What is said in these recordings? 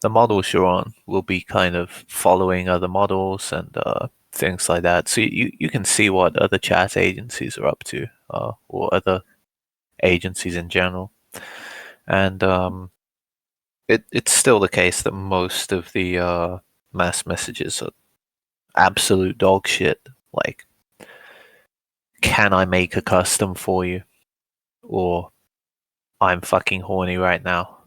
the models you're on will be kind of following other models and things like that. So you can see what other chat agencies are up to, or other agencies in general. And it's still the case that most of the mass messages are absolute dog shit. Like, can I make a custom for you? Or I'm fucking horny right now.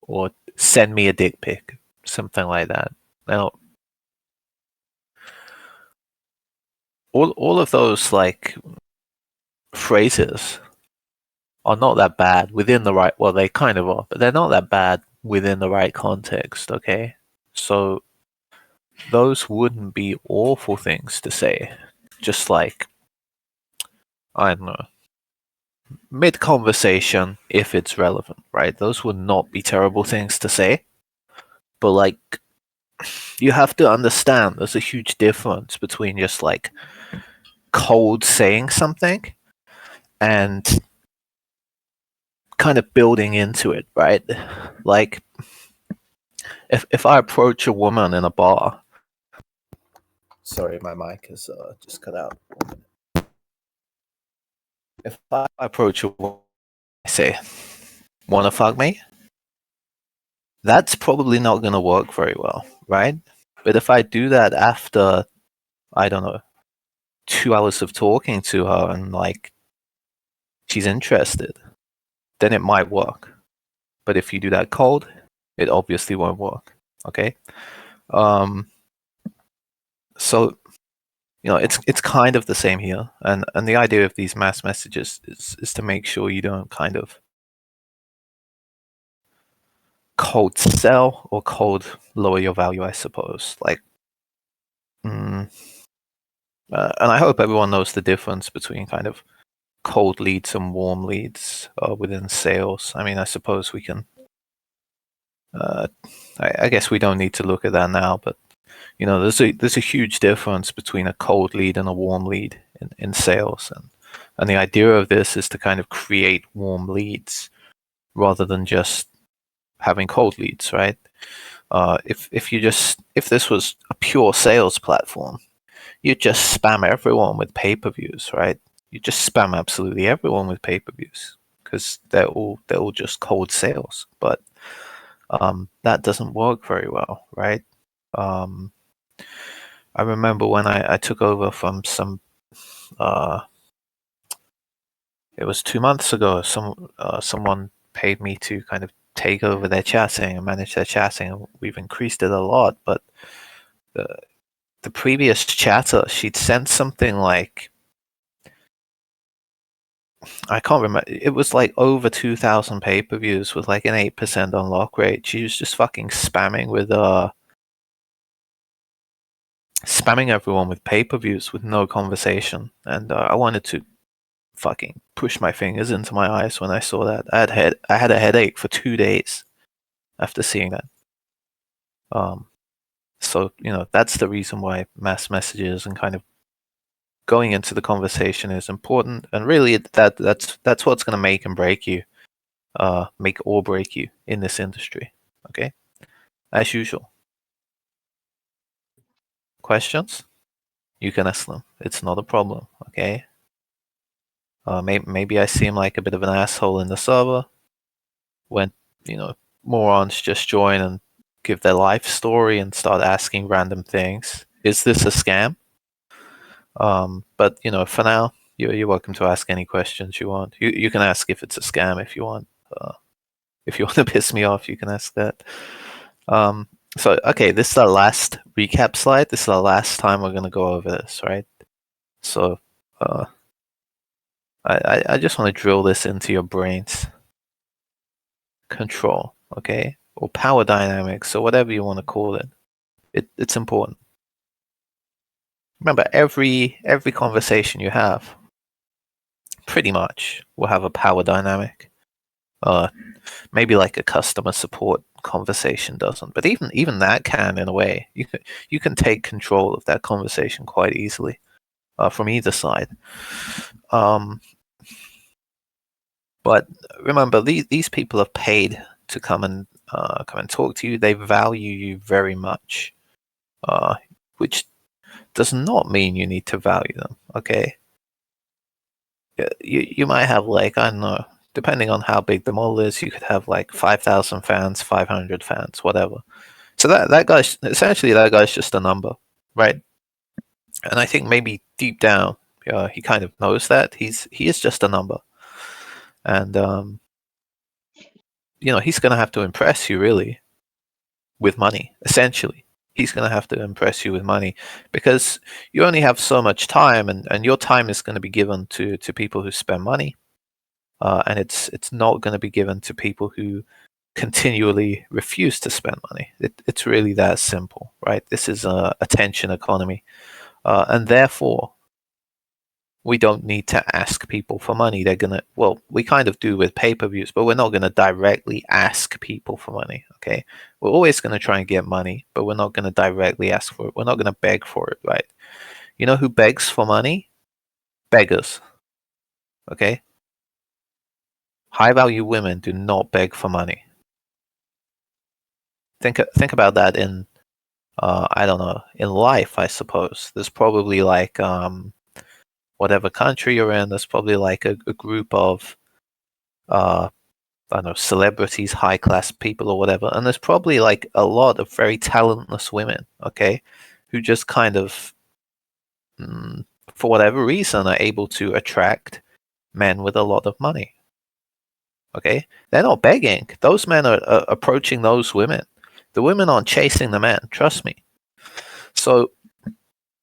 Or send me a dick pic. Something like that. Now, all of those like phrases are not that bad within the right, well, they kind of are, but they're not that bad within the right context, okay? So those wouldn't be awful things to say. Just like, I don't know, mid conversation if it's relevant, right? Those would not be terrible things to say. But like, you have to understand there's a huge difference between just like cold saying something and kind of building into it, right? Like, if I approach a woman in a bar, sorry, my mic has just cut out. If I approach a woman, I say, "Wanna fuck me?" That's probably not gonna work very well, right? But if I do that after, I don't know, 2 hours of talking to her and like she's interested, then it might work. But if you do that cold, it obviously won't work. Okay. Um, so it's kind of the same here, and the idea of these mass messages is to make sure you don't kind of cold sell or cold lower your value, I suppose. Like, and I hope everyone knows the difference between kind of cold leads and warm leads within sales. I mean, I suppose we can. I guess we don't need to look at that now, but there's a huge difference between a cold lead and a warm lead in sales, and the idea of this is to kind of create warm leads rather than just having cold leads, right? If this was a pure sales platform, you'd just spam everyone with pay-per-views, right? You just spam absolutely everyone with pay-per-views because they're all just cold sales, but that doesn't work very well, right? I remember when I took over from some, it was 2 months ago. Someone paid me to kind of take over their chatting and manage their chatting, and we've increased it a lot. But the previous chatter, she'd sent something like, I can't remember. It was like over 2,000 pay-per-views with like an 8% unlock rate. She was just fucking spamming everyone with pay-per-views with no conversation, and I wanted to fucking push my fingers into my eyes when I saw that. I had a headache for 2 days after seeing that. So that's the reason why mass messages and kind of going into the conversation is important, and really that's what's going to make and break you, make or break you in this industry. Okay, as usual. Questions? You can ask them. It's not a problem. Okay. Maybe I seem like a bit of an asshole in the server when morons just join and give their life story and start asking random things. Is this a scam? But for now, you're welcome to ask any questions you want. You can ask if it's a scam if you want. If you want to piss me off, you can ask that. So okay, this is our last recap slide. This is the last time we're gonna go over this, right? So I just want to drill this into your brains. Control, okay, or power dynamics, or whatever you want to call it. It's important. Remember, every conversation you have, pretty much, will have a power dynamic. Maybe like a customer support conversation doesn't, but even that can, in a way, you can take control of that conversation quite easily from either side. But remember, these people are paid to come and come and talk to you. They value you very much, which does not mean you need to value them. Okay, you might have like, I don't know, depending on how big the mall is, you could have like 5,000 fans, 500 fans, whatever. So that guy's essentially, that guy's just a number, right? And I think maybe deep down, he kind of knows that he is just a number, and he's gonna have to impress you really with money. Essentially, he's gonna have to impress you with money because you only have so much time, and your time is going to be given to people who spend money, and it's not going to be given to people who continually refuse to spend money. It's really that simple, right? This is a attention economy, and therefore we don't need to ask people for money. They're gonna, well, we kind of do with pay-per-views, but we're not gonna directly ask people for money. Okay, we're always gonna try and get money, but we're not gonna directly ask for it. We're not gonna beg for it, right? You know who begs for money? Beggars. Okay, high-value women do not beg for money. Think about that in I don't know, in life. I suppose there's probably like whatever country you're in, there's probably like a group of I don't know, celebrities, high class people or whatever, and there's probably like a lot of very talentless women, okay, who just kind of, for whatever reason, are able to attract men with a lot of money. Okay, they're not begging; those men are approaching those women. The women aren't chasing the men. Trust me. So,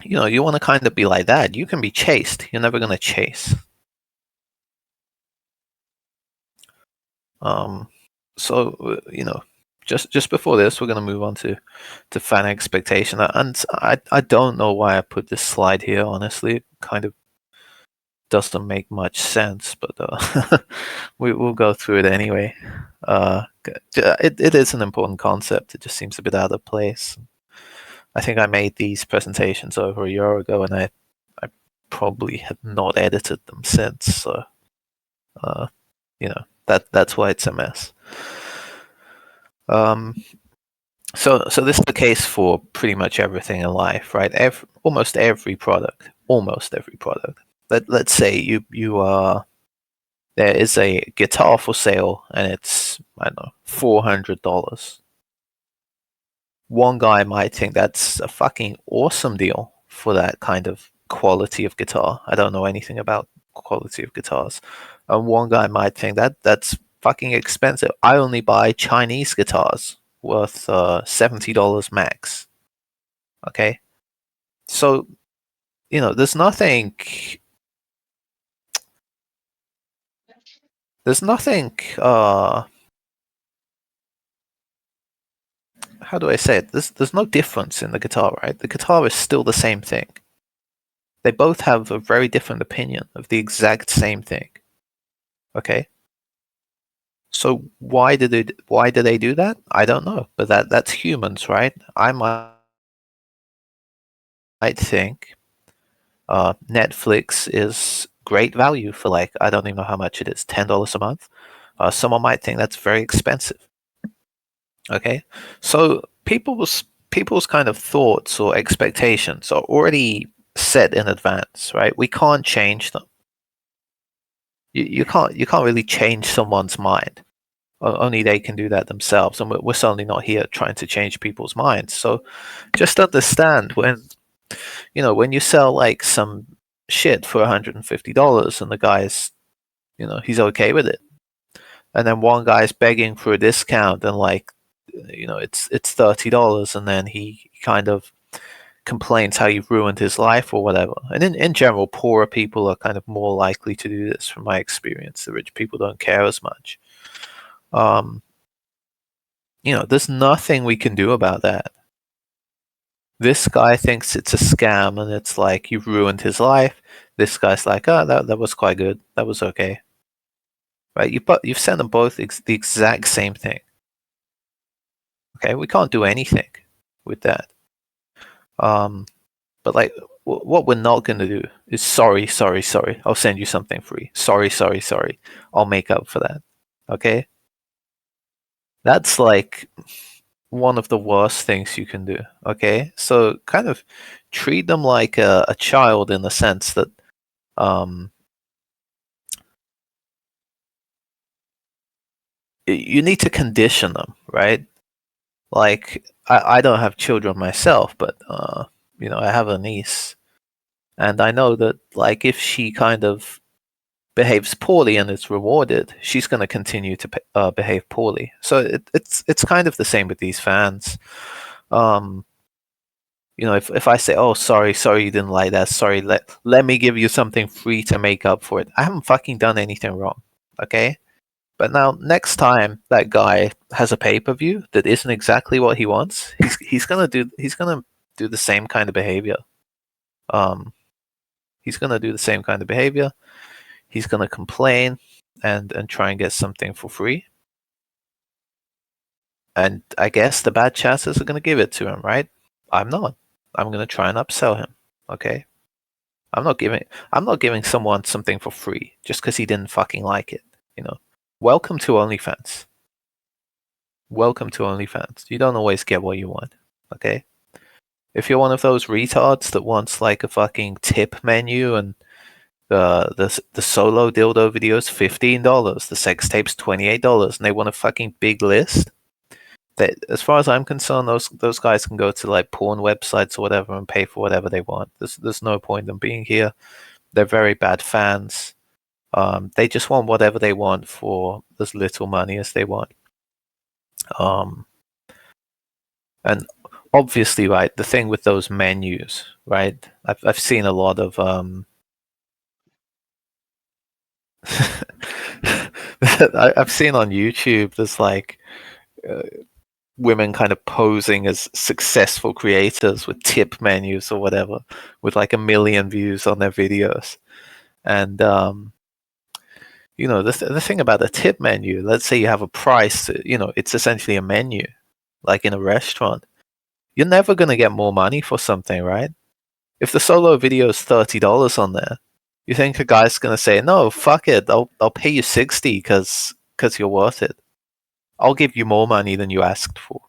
you want to kind of be like that. You can be chased. You're never going to chase. So just before this, we're going to move on to fan expectation, and I don't know why I put this slide here. Honestly, it kind of doesn't make much sense, but we'll go through it anyway. It is an important concept. It just seems a bit out of place. I think I made these presentations over a year ago, and I probably have not edited them since. So, that's why it's a mess. So this is the case for pretty much everything in life, right? Almost every product. Let's say you there is a guitar for sale, and it's, I don't know, $400. One guy might think that's a fucking awesome deal for that kind of quality of guitar. I don't know anything about quality of guitars. And one guy might think that's fucking expensive. I only buy Chinese guitars worth $70 max. Okay, so there's nothing. There's nothing. How do I say it? There's no difference in the guitar, right? The guitar is still the same thing. They both have a very different opinion of the exact same thing. Okay. So why did they do that? I don't know, but that's humans, right? I might think Netflix is great value for, like, I don't even know how much it is, $10 a month. Someone might think that's very expensive. Okay, so people's kind of thoughts or expectations are already set in advance, right? We can't change them. You can't really change someone's mind. Only they can do that themselves, and we're certainly not here trying to change people's minds. So just understand, when you sell like some shit for $150 and the guy's, he's okay with it, and then one guy's begging for a discount, and like, it's $30, and then he kind of complains how you've ruined his life or whatever. And in general, poorer people are kind of more likely to do this, from my experience. The rich people don't care as much. There's nothing we can do about that. This guy thinks it's a scam, and it's like, you've ruined his life. This guy's like, oh, that was quite good. That was okay. Right? You've sent them both the exact same thing. Okay, we can't do anything with that. But like, what we're not going to do is sorry. I'll send you something free. Sorry. I'll make up for that. Okay. That's like one of the worst things you can do. Okay, so kind of treat them like a child in the sense that um, you need to condition them, right? Like I don't have children myself, but I have a niece, and I know that like if she kind of behaves poorly and is rewarded, she's going to continue to behave poorly. So it's kind of the same with these fans. Um, if I say, "Oh, sorry, you didn't like that. Sorry, let me give you something free to make up for it," I haven't fucking done anything wrong. Okay. But now, next time that guy has a pay-per-view that isn't exactly what he wants, he's gonna do the same kind of behavior. Um, he's gonna do the same kind of behavior. He's gonna complain and try and get something for free. And I guess the bad chances are gonna give it to him, right? I'm not. I'm gonna try and upsell him. Okay. I'm not giving someone something for free just because he didn't fucking like it. You know. Welcome to OnlyFans. Welcome to OnlyFans. You don't always get what you want. Okay. If you're one of those retards that wants like a fucking tip menu and the solo dildo videos $15, the sex tapes $28, and they want a fucking big list, that as far as I'm concerned, those guys can go to like porn websites or whatever and pay for whatever they want. There's no point in them being here. They're very bad fans. They just want whatever they want for as little money as they want. And obviously, right, the thing with those menus, right? I've seen a lot of I've seen on YouTube. There's like uh, women kind of posing as successful creators with tip menus or whatever, with like 1 million views on their videos. And the thing about a tip menu, let's say you have a price, it's essentially a menu, like in a restaurant. You're never gonna get more money for something, right? If the solo video is $30 on there, you think a guy's gonna say, "No, fuck it, I'll pay you 60 because you're worth it. I'll give you more money than you asked for."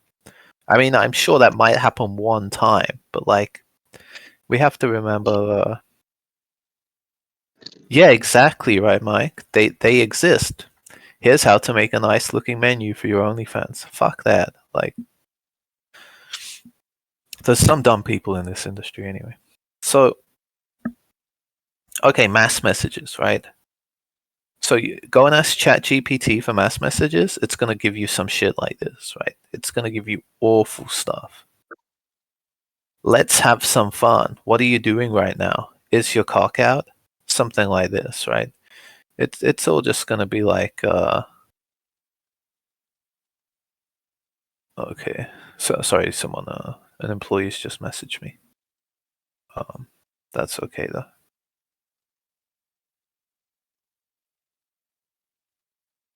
I mean, I'm sure that might happen one time, but like we have to remember. Yeah, exactly right, Mike. They exist. Here's how to make a nice looking menu for your OnlyFans. Fuck that. Like, there's some dumb people in this industry anyway. So, okay, mass messages, right? So you go and ask ChatGPT for mass messages. It's gonna give you some shit like this, right? It's gonna give you awful stuff. Let's have some fun. What are you doing right now? Is your cock out? Something like this, right? It's all just gonna be like, okay. So sorry, someone, an employee's just messaged me. Um, that's okay though.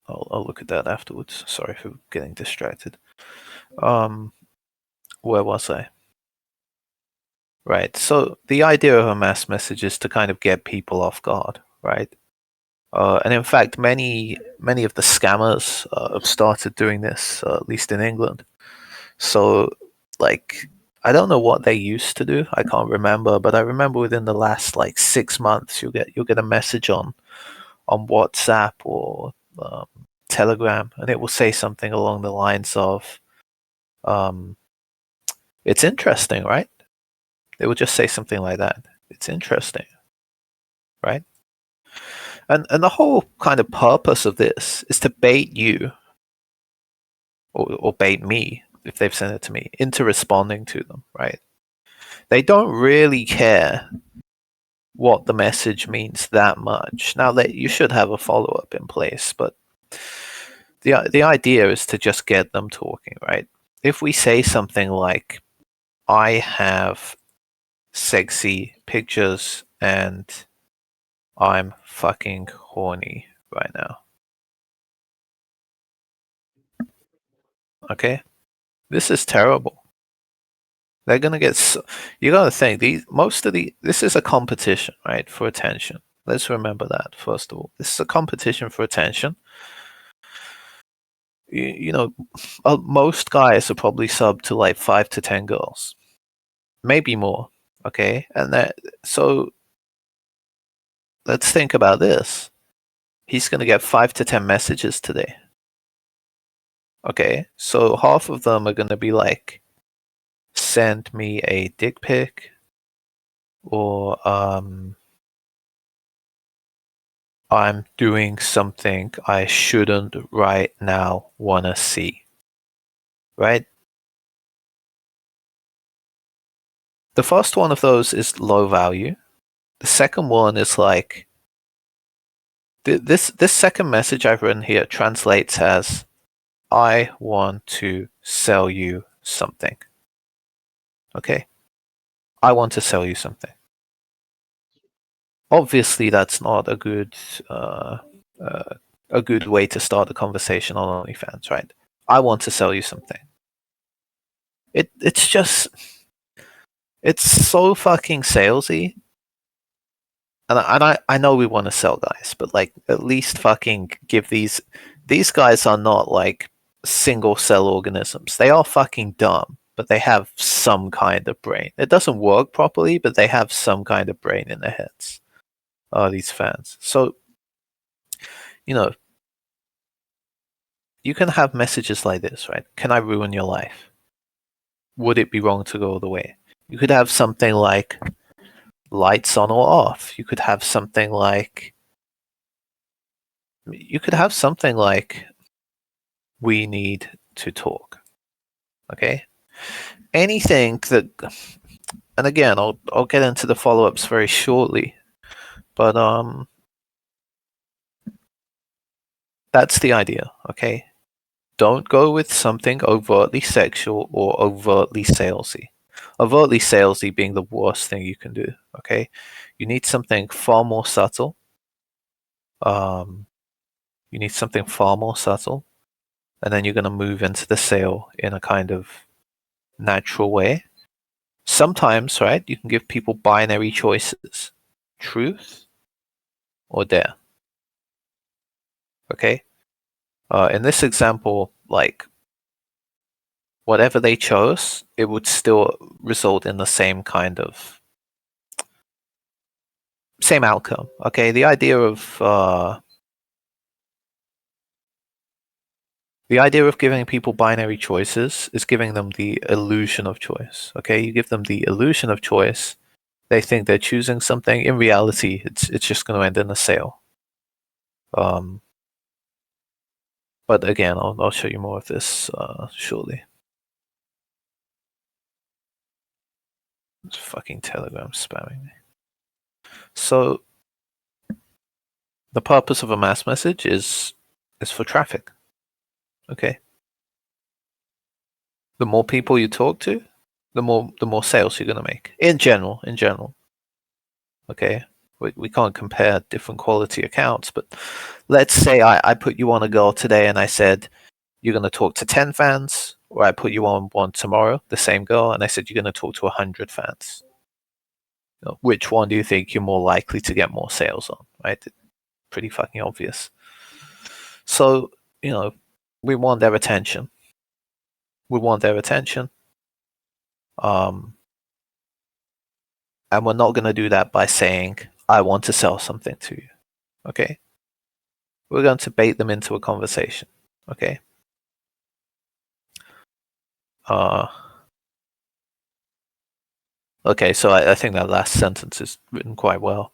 I'll look at that afterwards. Sorry for getting distracted. Um, where was I? Right. So the idea of a mass message is to kind of get people off guard, right? And in fact, many of the scammers have started doing this, at least in England. So, like, I don't know what they used to do. I can't remember, but I remember within the last like 6 months, you'll get a message on WhatsApp or Telegram, and it will say something along the lines of, um, "It's interesting, right?" It will just say something like that. It's interesting, right? And the whole kind of purpose of this is to bait you or bait me if they've sent it to me into responding to them, right? They don't really care what the message means that much. Now that you should have a follow up in place, but the idea is to just get them talking, right? If we say something like, "I have sexy pictures and I'm fucking horny right now." Okay? This is terrible. They're gonna get. You gotta think this is a competition, right, for attention. Let's remember that first of all. This is a competition for attention. you know, most guys are probably sub to like 5 to 10 girls, maybe more. Okay, and so let's think about this. He's gonna get 5 to 10 messages today. Okay, so half of them are gonna be like, send me a dick pic, or I'm doing something I shouldn't right now wanna see. Right? The first one of those is low value. The second one is like, this second message I've written here translates as, I want to sell you something. Okay? I want to sell you something. Obviously, that's not a good way to start a conversation on OnlyFans, right? I want to sell you something. It's just, it's so fucking salesy. And I know we want to sell guys, but like, at least fucking give these guys are not like single cell organisms. They are fucking dumb, but they have some kind of brain. It doesn't work properly, but they have some kind of brain in their heads. These fans. So, you know, you can have messages like this, right? Can I ruin your life? Would it be wrong to go all the way? You could have something like, lights on or off. You could have something like, we need to talk. Okay? Anything that, and again, I'll get into the follow-ups very shortly, but that's the idea. Okay? Don't go with something overtly sexual or overtly salesy. Overtly salesy being the worst thing you can do. Okay? You need something far more subtle. You need something far more subtle, and then you're going to move into the sale in a kind of natural way. Sometimes, right, you can give people binary choices: truth or dare. Okay? In this example, like, whatever they chose, it would still result in the same kind of same outcome. Okay? The idea of giving people binary choices is giving them the illusion of choice. Okay? You give them the illusion of choice, they think they're choosing something. In reality, it's just going to end in a sale. But again, I'll show you more of this shortly. It's fucking Telegram spamming me. So the purpose of a mass message is for traffic. Okay. The more people you talk to, the more sales you're gonna make. In general. Okay. We can't compare different quality accounts, but let's say I put you on a girl today and I said, you're going to talk to 10 fans, or I put you on one tomorrow, the same girl, and I said you're going to talk to 100 fans. You know, which one do you think you're more likely to get more sales on, right? Pretty fucking obvious. So, you know, we want their attention. And we're not going to do that by saying, I want to sell something to you. Okay? We're going to bait them into a conversation. Okay? Okay, so I think that last sentence is written quite well.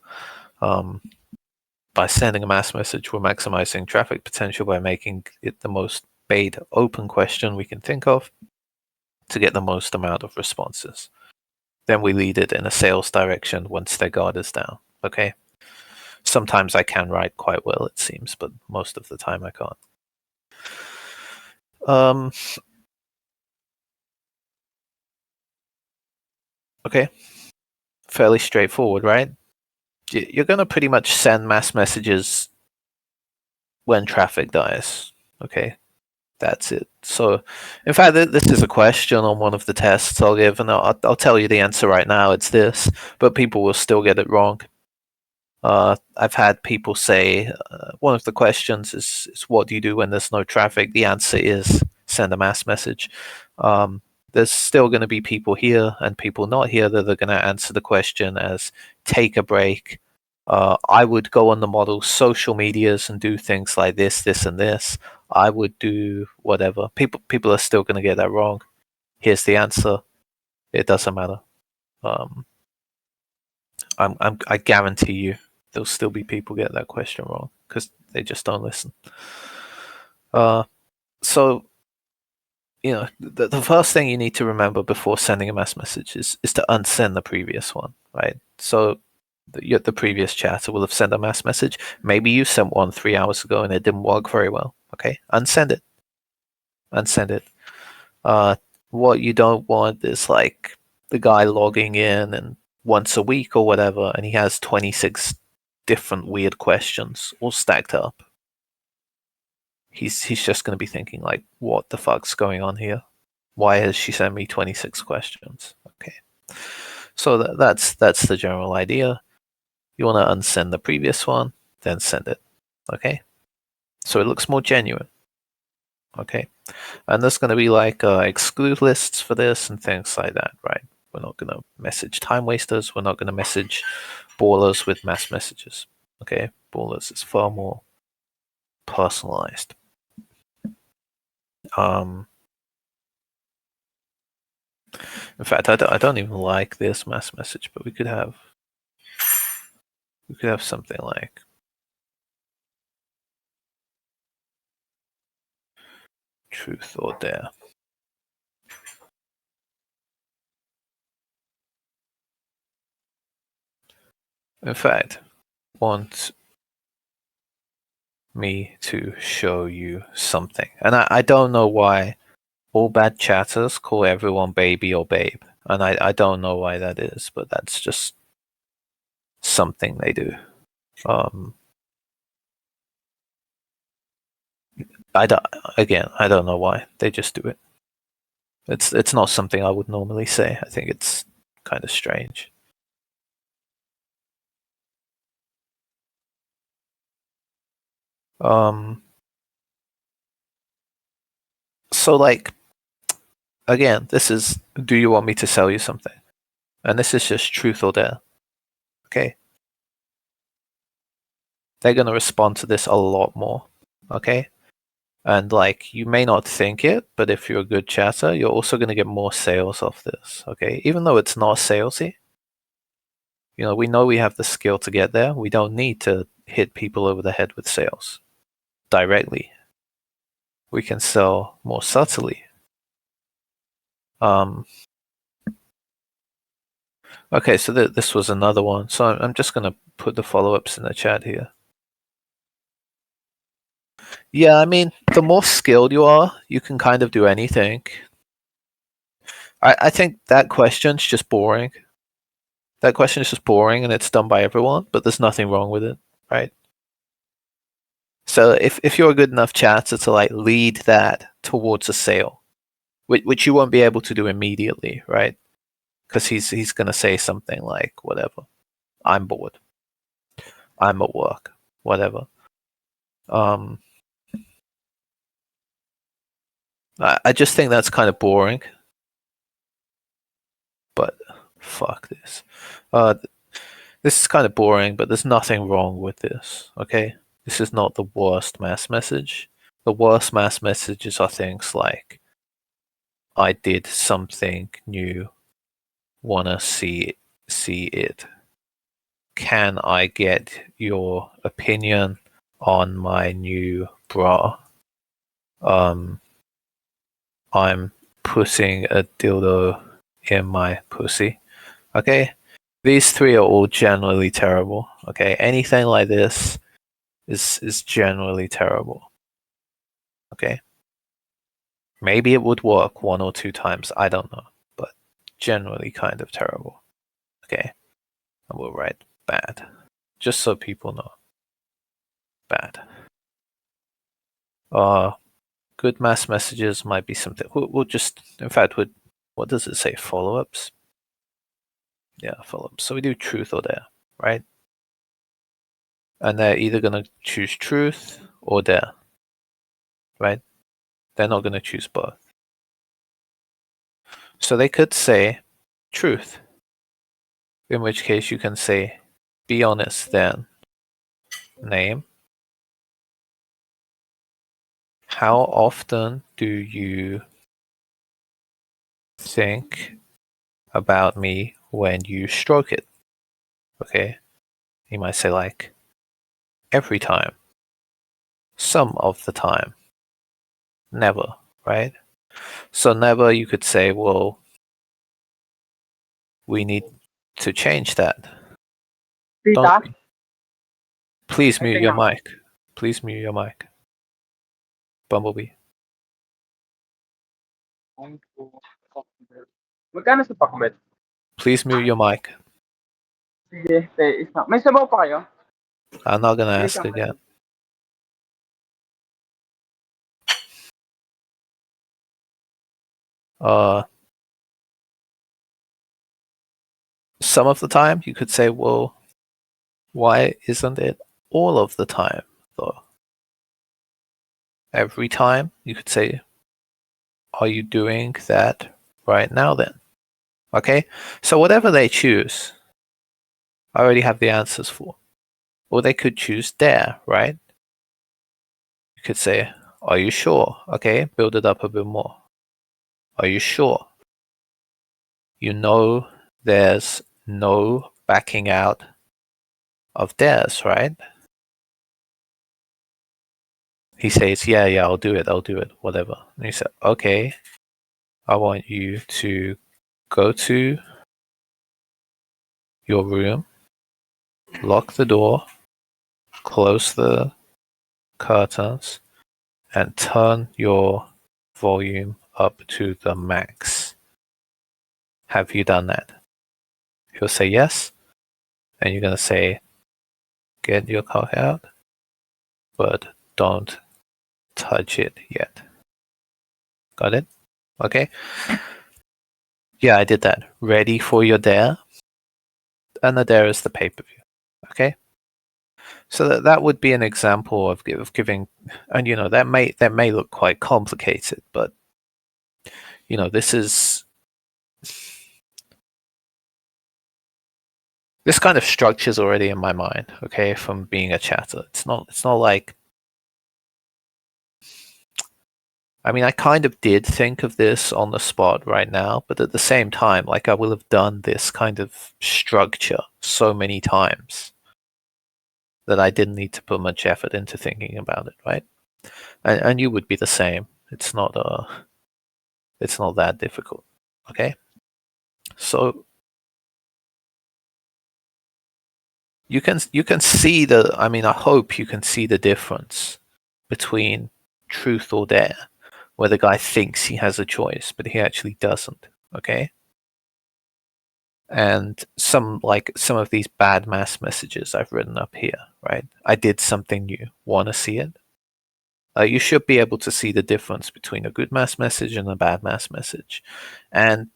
By sending a mass message, we're maximizing traffic potential by making it the most bait open question we can think of to get the most amount of responses. Then we lead it in a sales direction once their guard is down. Okay? Sometimes I can write quite well, it seems, but most of the time I can't. Okay. Fairly straightforward, right? You're going to pretty much send mass messages when traffic dies. Okay? That's it. So, in fact, this is a question on one of the tests I'll give, and I'll tell you the answer right now. It's this, but people will still get it wrong. I've had people say one of the questions is what do you do when there's no traffic? The answer is send a mass message. There's still going to be people here and people not here that are going to answer the question as take a break. I would go on the model social medias and do things like this, and this. I would do whatever. People are still going to get that wrong. Here's the answer. It doesn't matter. I guarantee you there'll still be people get that question wrong because they just don't listen. So the first thing you need to remember before sending a mass message is to unsend the previous one, right? So the previous chatter will have sent a mass message. Maybe you sent one 3 hours ago and it didn't work very well. Okay, unsend it. Unsend it. What you don't want is like the guy logging in and once a week or whatever, and he has 26 different weird questions all stacked up. He's just going to be thinking like, what the fuck's going on here? Why has she sent me 26 questions? Okay, so that's the general idea. You want to unsend the previous one, then send it. Okay, so it looks more genuine. Okay, and there's going to be like exclude lists for this and things like that, right? We're not going to message time wasters. We're not going to message ballers with mass messages. Okay, ballers is far more personalized. In fact, I don't even like this mass message, but we could have something like truth or dare. In fact, want me to show you something. And I don't know why all bad chatters call everyone baby or babe. And I don't know why that is, but that's just something they do. I don't know why. They just do it. It's not something I would normally say. I think it's kind of strange. So like again, this is do you want me to sell you something? And this is just truth or dare. Okay. They're gonna respond to this a lot more. Okay. And like you may not think it, but if you're a good chatter, you're also gonna get more sales off this. Okay. Even though it's not salesy, we know we have the skill to get there. We don't need to hit people over the head with sales directly. We can sell more subtly. Okay, so this was another one. So I'm just going to put the follow-ups in the chat here. Yeah, I mean, the more skilled you are, you can kind of do anything. I think that question's just boring. That question is just boring and it's done by everyone, but there's nothing wrong with it, right? So if you're a good enough chatter to like lead that towards a sale, which you won't be able to do immediately, right? Because he's going to say something like, whatever, I'm bored, I'm at work, whatever. I just think that's kind of boring. But fuck this. This is kind of boring, but there's nothing wrong with this, okay? This is not the worst mass message. The worst mass messages are things like, I did something new, wanna see it. Can I get your opinion on my new bra? I'm putting a dildo in my pussy. Okay? These three are all generally terrible. Okay? Anything like this is generally terrible. Okay? Maybe it would work 1 or 2 times, I don't know. But generally kind of terrible. Okay? I will write bad. Just so people know. Bad. Good mass messages might be something. We'll just, in fact, what does it say? Follow-ups? Yeah, follow-ups. So we do truth or dare, right? and they're either going to choose truth or dare, right? They're not going to choose both. So they could say truth, in which case you can say, be honest then. Name. How often do you think about me when you stroke it? Okay. You might say like, every time. Some of the time. Never, right? So never, you could say, well, we need to change that. Don't we? Please mute your mic. Please mute your mic. Bumblebee. Magkano sa pakbet? Please mute your mic. Sige, isa. May sabaw pa kayo? I'm not gonna ask again. Some of the time, you could say, well, why isn't it all of the time, though? Every time, you could say, are you doing that right now then? Okay, so whatever they choose, I already have the answers for. Or they could choose dare, right? You could say, are you sure? Okay, build it up a bit more. Are you sure? You know there's no backing out of dares, right? He says, yeah, I'll do it, whatever. And he said, okay, I want you to go to your room, lock the door, close the curtains, and turn your volume up to the max. Have you done that? He'll say yes, and you're going to say, get your cock out, but don't touch it yet. Got it? Okay. Yeah, I did that. Ready for your dare? And the dare is the pay-per-view. Okay. So that would be an example of giving, and that may look quite complicated, but this kind of structure's already in my mind. Okay, from being a chatter, it's not like. I mean, I kind of did think of this on the spot right now, but at the same time, like I will have done this kind of structure so many times that I didn't need to put much effort into thinking about it, right? And you would be the same. It's not that difficult. Okay? So you can see I hope you can see the difference between truth or dare, where the guy thinks he has a choice, but he actually doesn't. Okay? And some of these bad mass messages I've written up here, right? I did something new. Want to see it? You should be able to see the difference between a good mass message and a bad mass message. And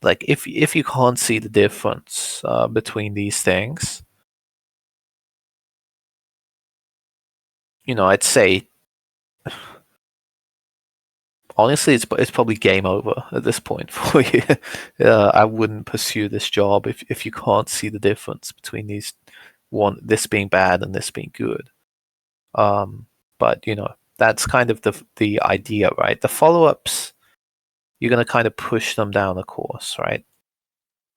like if you can't see the difference between these things, I'd say honestly, it's probably game over at this point for you. I wouldn't pursue this job if you can't see the difference between this being bad and this being good. But that's kind of the idea, right? The follow-ups, you're going to kind of push them down a course, right?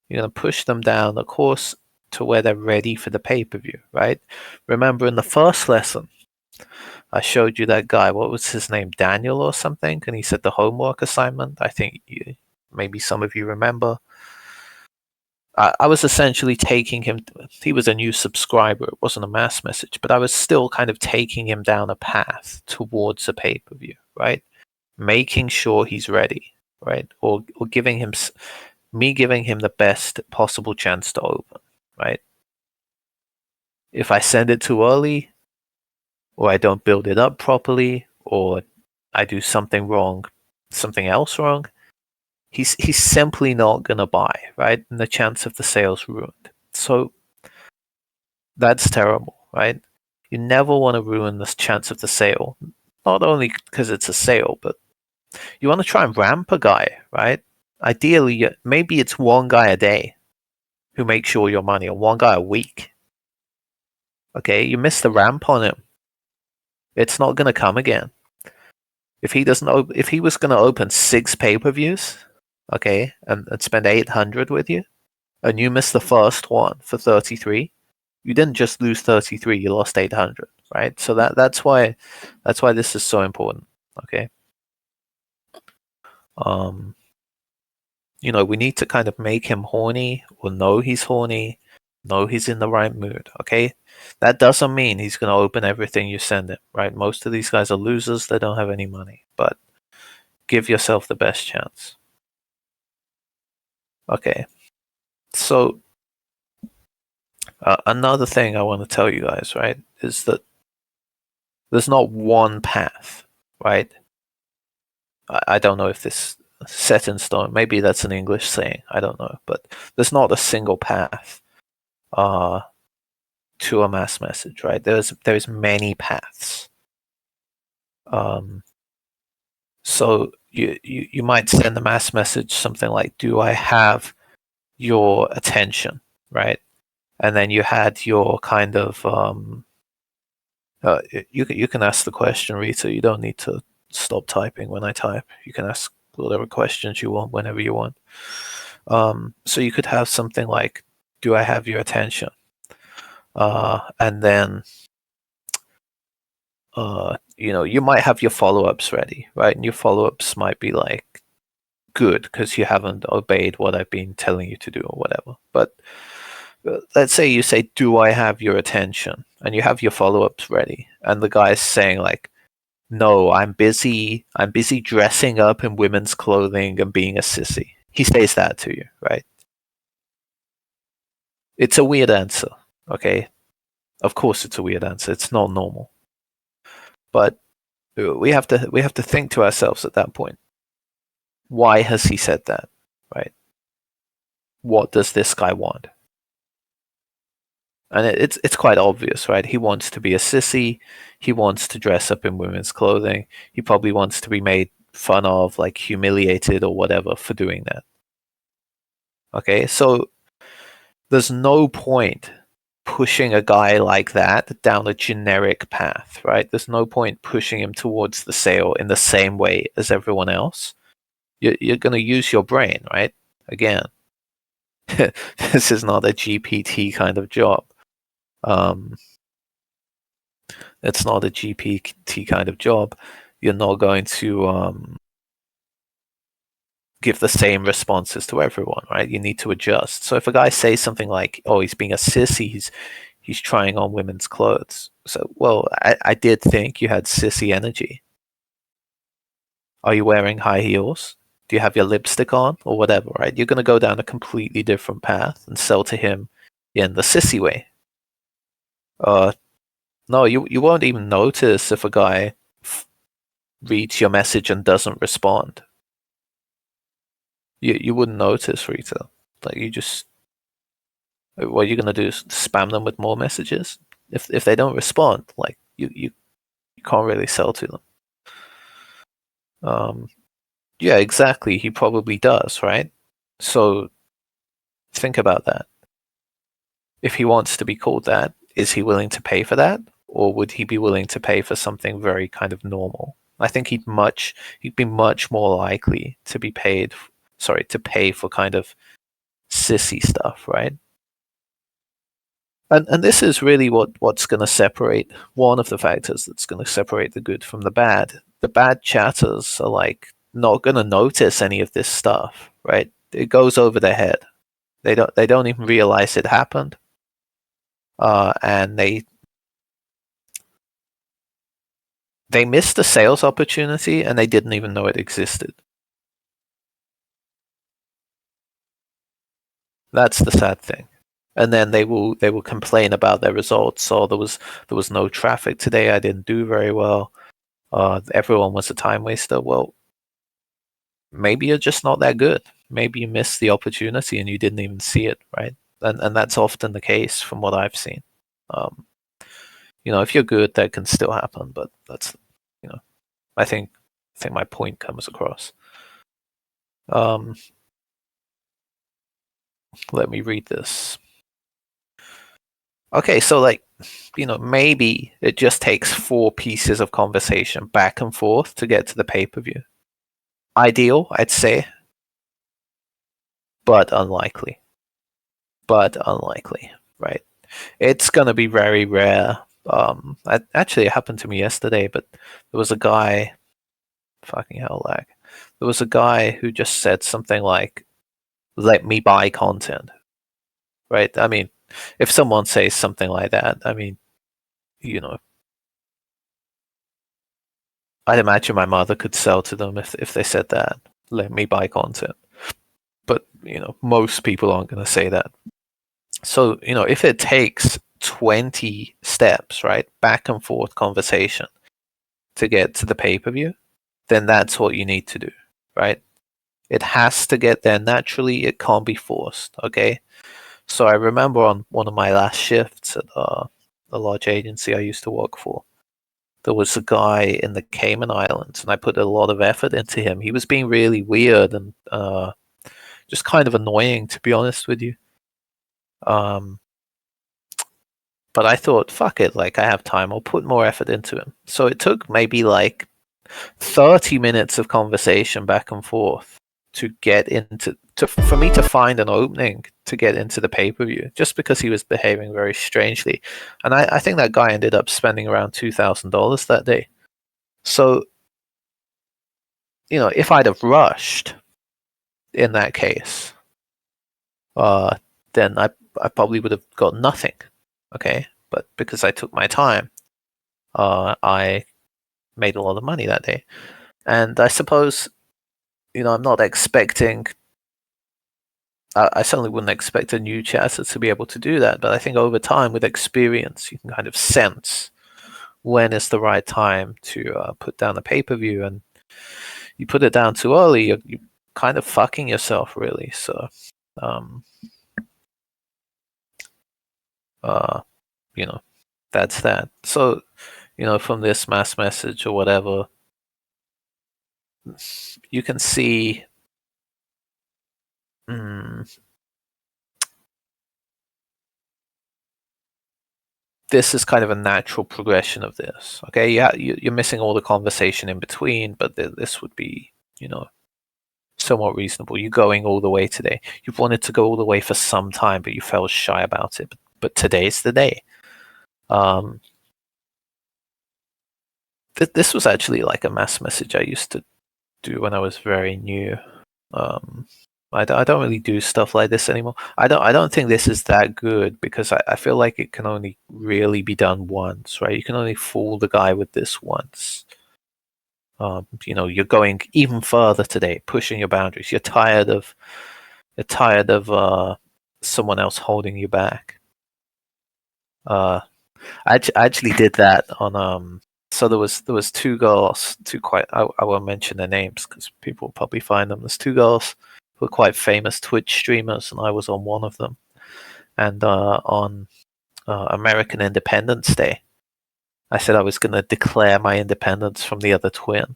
You're going to push them down the course to where they're ready for the pay-per-view, right? Remember in the first lesson, I showed you that guy, what was his name, Daniel or something? And he said the homework assignment. I think maybe some of you remember. I was essentially taking him, he was a new subscriber, it wasn't a mass message, but I was still kind of taking him down a path towards a pay-per-view, right? Making sure he's ready, right? Or giving him the best possible chance to open, right? If I send it too early, or I don't build it up properly, or I do something else wrong, he's simply not gonna buy, right? And the chance of the sale's ruined. So that's terrible, right? You never want to ruin the chance of the sale. Not only because it's a sale, but you want to try and ramp a guy, right? Ideally, maybe it's one guy a day who makes you all your money, or one guy a week. Okay, you miss the ramp on him. It's not going to come again. If he was going to open 6 pay-per-views, okay, and spend 800 with you, and you missed the first one for 33, you didn't just lose 33, you lost 800, right? So that's why this is so important, okay? We need to kind of make him horny, or know he's horny, know he's in the right mood, okay? That doesn't mean he's going to open everything you send him, right? Most of these guys are losers, they don't have any money, but give yourself the best chance. Okay, so another thing I want to tell you guys, right, is that there's not one path, right? I don't know if this set in stone, maybe that's an English saying, I don't know, but there's not a single path to a mass message, right? There's many paths. So you might send a mass message something like, do I have your attention, right? And then you had your kind of you can ask the question, Rita. You don't need to stop typing when I type. You can ask whatever questions you want whenever you want. So you could have something like, do I have your attention? And then you might have your follow-ups ready, right? And your follow-ups might be like, good, because you haven't obeyed what I've been telling you to do or whatever. But let's say you say, do I have your attention? And you have your follow-ups ready, and the guy's saying like, no, I'm busy dressing up in women's clothing and being a sissy. He says that to you, right? It's a weird answer, okay? Of course it's a weird answer. It's not normal. But we have to think to ourselves at that point, why has he said that, right? What does this guy want? And it's quite obvious, right? He wants to be a sissy. He wants to dress up in women's clothing. He probably wants to be made fun of, like humiliated or whatever for doing that. Okay, so there's no point pushing a guy like that down a generic path, right? There's no point pushing him towards the sale in the same way as everyone else. You're going to use your brain, right? Again, this is not a GPT kind of job. It's not a GPT kind of job. You're not going to give the same responses to everyone, right? You need to adjust. So if a guy says something like, "Oh, he's being a sissy, he's trying on women's clothes," so well, I did think you had sissy energy. Are you wearing high heels? Do you have your lipstick on, or whatever? Right? You're going to go down a completely different path and sell to him in the sissy way. No, you won't even notice if a guy reads your message and doesn't respond. You wouldn't notice, Rita. Like, you just, what you're gonna do is spam them with more messages. If they don't respond, like you can't really sell to them. Yeah, exactly. He probably does, right? So think about that. If he wants to be called that, is he willing to pay for that? Or would he be willing to pay for something very kind of normal? I think he'd be much more likely to pay for kind of sissy stuff, right? And this is really what's going to separate, one of the factors that's going to separate the good from the bad. The bad chatters are like not going to notice any of this stuff, right? It goes over their head. They don't even realize it happened, and they missed the sales opportunity and they didn't even know it existed. That's the sad thing. And then they will complain about their results. Oh, there was no traffic today. I didn't do very well. Everyone was a time waster. Well, maybe you're just not that good. Maybe you missed the opportunity and you didn't even see it, right? And that's often the case from what I've seen. if you're good, that can still happen, but that's, I think my point comes across. Let me read this. Okay, so maybe it just takes 4 pieces of conversation back and forth to get to the pay-per-view. Ideal, I'd say, but unlikely. Right? It's gonna be very rare. Actually, it happened to me yesterday, but there was a guy. Fucking hell, lag. There was a guy who just said something like, "Let me buy content." Right? I mean, if someone says something like that, I mean, I'd imagine my mother could sell to them if they said that. Let me buy content. But, most people aren't going to say that. So, if it takes 20 steps, right, back and forth conversation to get to the pay-per-view, then that's what you need to do, right? It has to get there naturally. It can't be forced, okay? So I remember on one of my last shifts at a large agency I used to work for, there was a guy in the Cayman Islands, and I put a lot of effort into him. He was being really weird and just kind of annoying, to be honest with you. But I thought, fuck it, I have time, I'll put more effort into him. So it took maybe 30 minutes of conversation back and forth to get for me to find an opening to get into the pay-per-view, just because he was behaving very strangely. And I think that guy ended up spending around $2,000 that day. So, if I'd have rushed in that case, then I probably would have got nothing. Okay, but because I took my time, I made a lot of money that day. And I suppose, I'm not expecting. I certainly wouldn't expect a new chatter to be able to do that, but I think over time, with experience, you can kind of sense when is the right time to put down a pay-per-view, and you put it down too early, you're kind of fucking yourself, really. So, that's that. So, from this mass message or whatever, you can see. This is kind of a natural progression of this. Okay, yeah, you're missing all the conversation in between, but this would be, somewhat reasonable. You're going all the way today. You've wanted to go all the way for some time, but you felt shy about it. But today's the day. This was actually like a mass message I used to do when I was very new. I don't really do stuff like this anymore. I don't think this is that good, because I feel like it can only really be done once, right? You can only fool the guy with this once. You're going even further today, pushing your boundaries. You're tired of someone else holding you back. I actually did that on So there was 2 girls, I won't mention their names because people will probably find them. There's 2 girls who are quite famous Twitch streamers, and I was on one of them. And on American Independence Day, I said I was going to declare my independence from the other twin.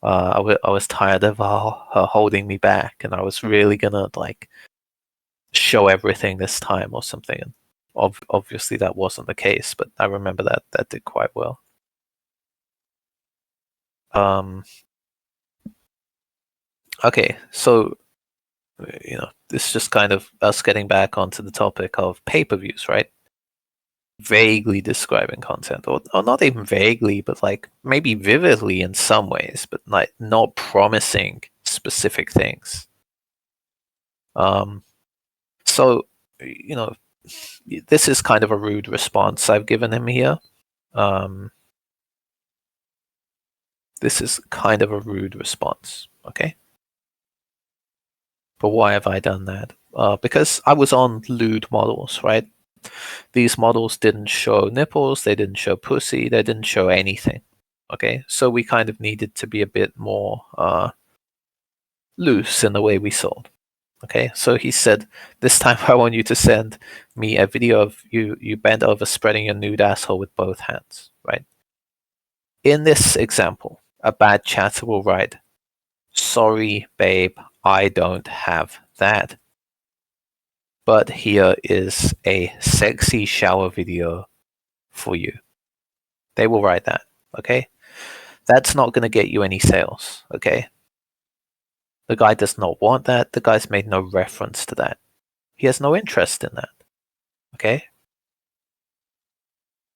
I was tired of her holding me back, and I was really going to show everything this time or something. And obviously that wasn't the case, but I remember that did quite well. Okay, so this is just kind of us getting back onto the topic of pay-per-views, right? Vaguely describing content, or not even vaguely, but maybe vividly in some ways, but not promising specific things. So this is kind of a rude response I've given him here. This is kind of a rude response, okay? But why have I done that? Because I was on lewd models, right? These models didn't show nipples, they didn't show pussy, they didn't show anything. Okay, so we kind of needed to be a bit more loose in the way we sold. Okay, so he said, this time I want you to send me a video of you bent over spreading your nude asshole with both hands, right? In this example, a bad chatter will write, sorry, babe, I don't have that. But here is a sexy shower video for you. They will write that, okay? That's not going to get you any sales, okay? The guy does not want that. The guy's made no reference to that. He has no interest in that, okay?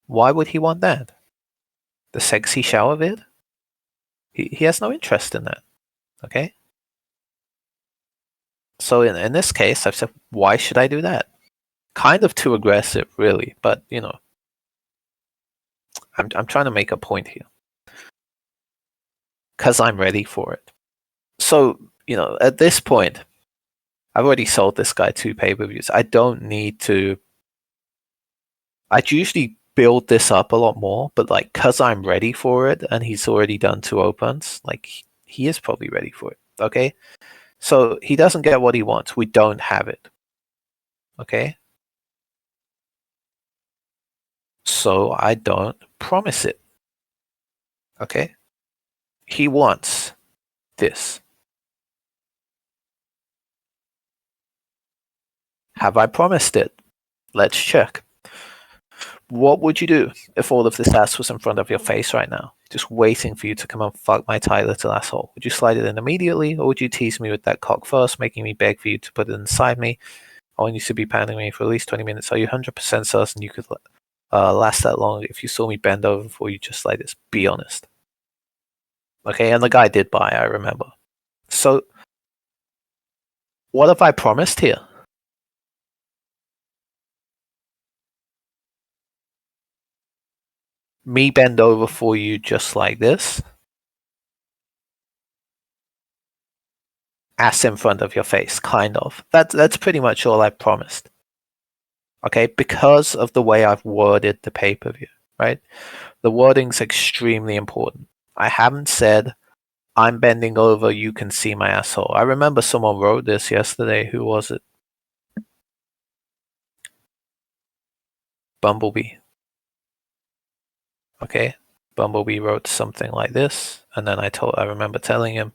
Why would he want that? The sexy shower vid? He has no interest in that, okay? So in this case, I've said, why should I do that? Kind of too aggressive, really, but you know, I'm trying to make a point here. Because I'm ready for it. So, you know, at this point, I've already sold this guy 2 pay-per-views. I don't need to. I'd usually build this up a lot more, but like, because I'm ready for it and he's already done 2 opens, like, he is probably ready for it, okay? So he doesn't get what he wants. We don't have it, okay? So I don't promise it, okay? He wants this. Have I promised it? Let's check. What would you do if all of this ass was in front of your face right now, just waiting for you to come and fuck my tight little asshole? Would you slide it in immediately, or would you tease me with that cock first, making me beg for you to put it inside me? I want you to be pounding me for at least 20 minutes. Are you 100% certain you could last that long if you saw me bend over before you just like this? Be honest. Okay, and the guy did buy, I remember. So, what have I promised here? Me bend over for you just like this? Ass in front of your face, kind of. That's pretty much all I promised. Okay, because of the way I've worded the pay-per-view, right? The wording's extremely important. I haven't said, I'm bending over, you can see my asshole. I remember someone wrote this yesterday. Who was it? Bumblebee. Okay, Bumblebee wrote something like this, and then I remember telling him,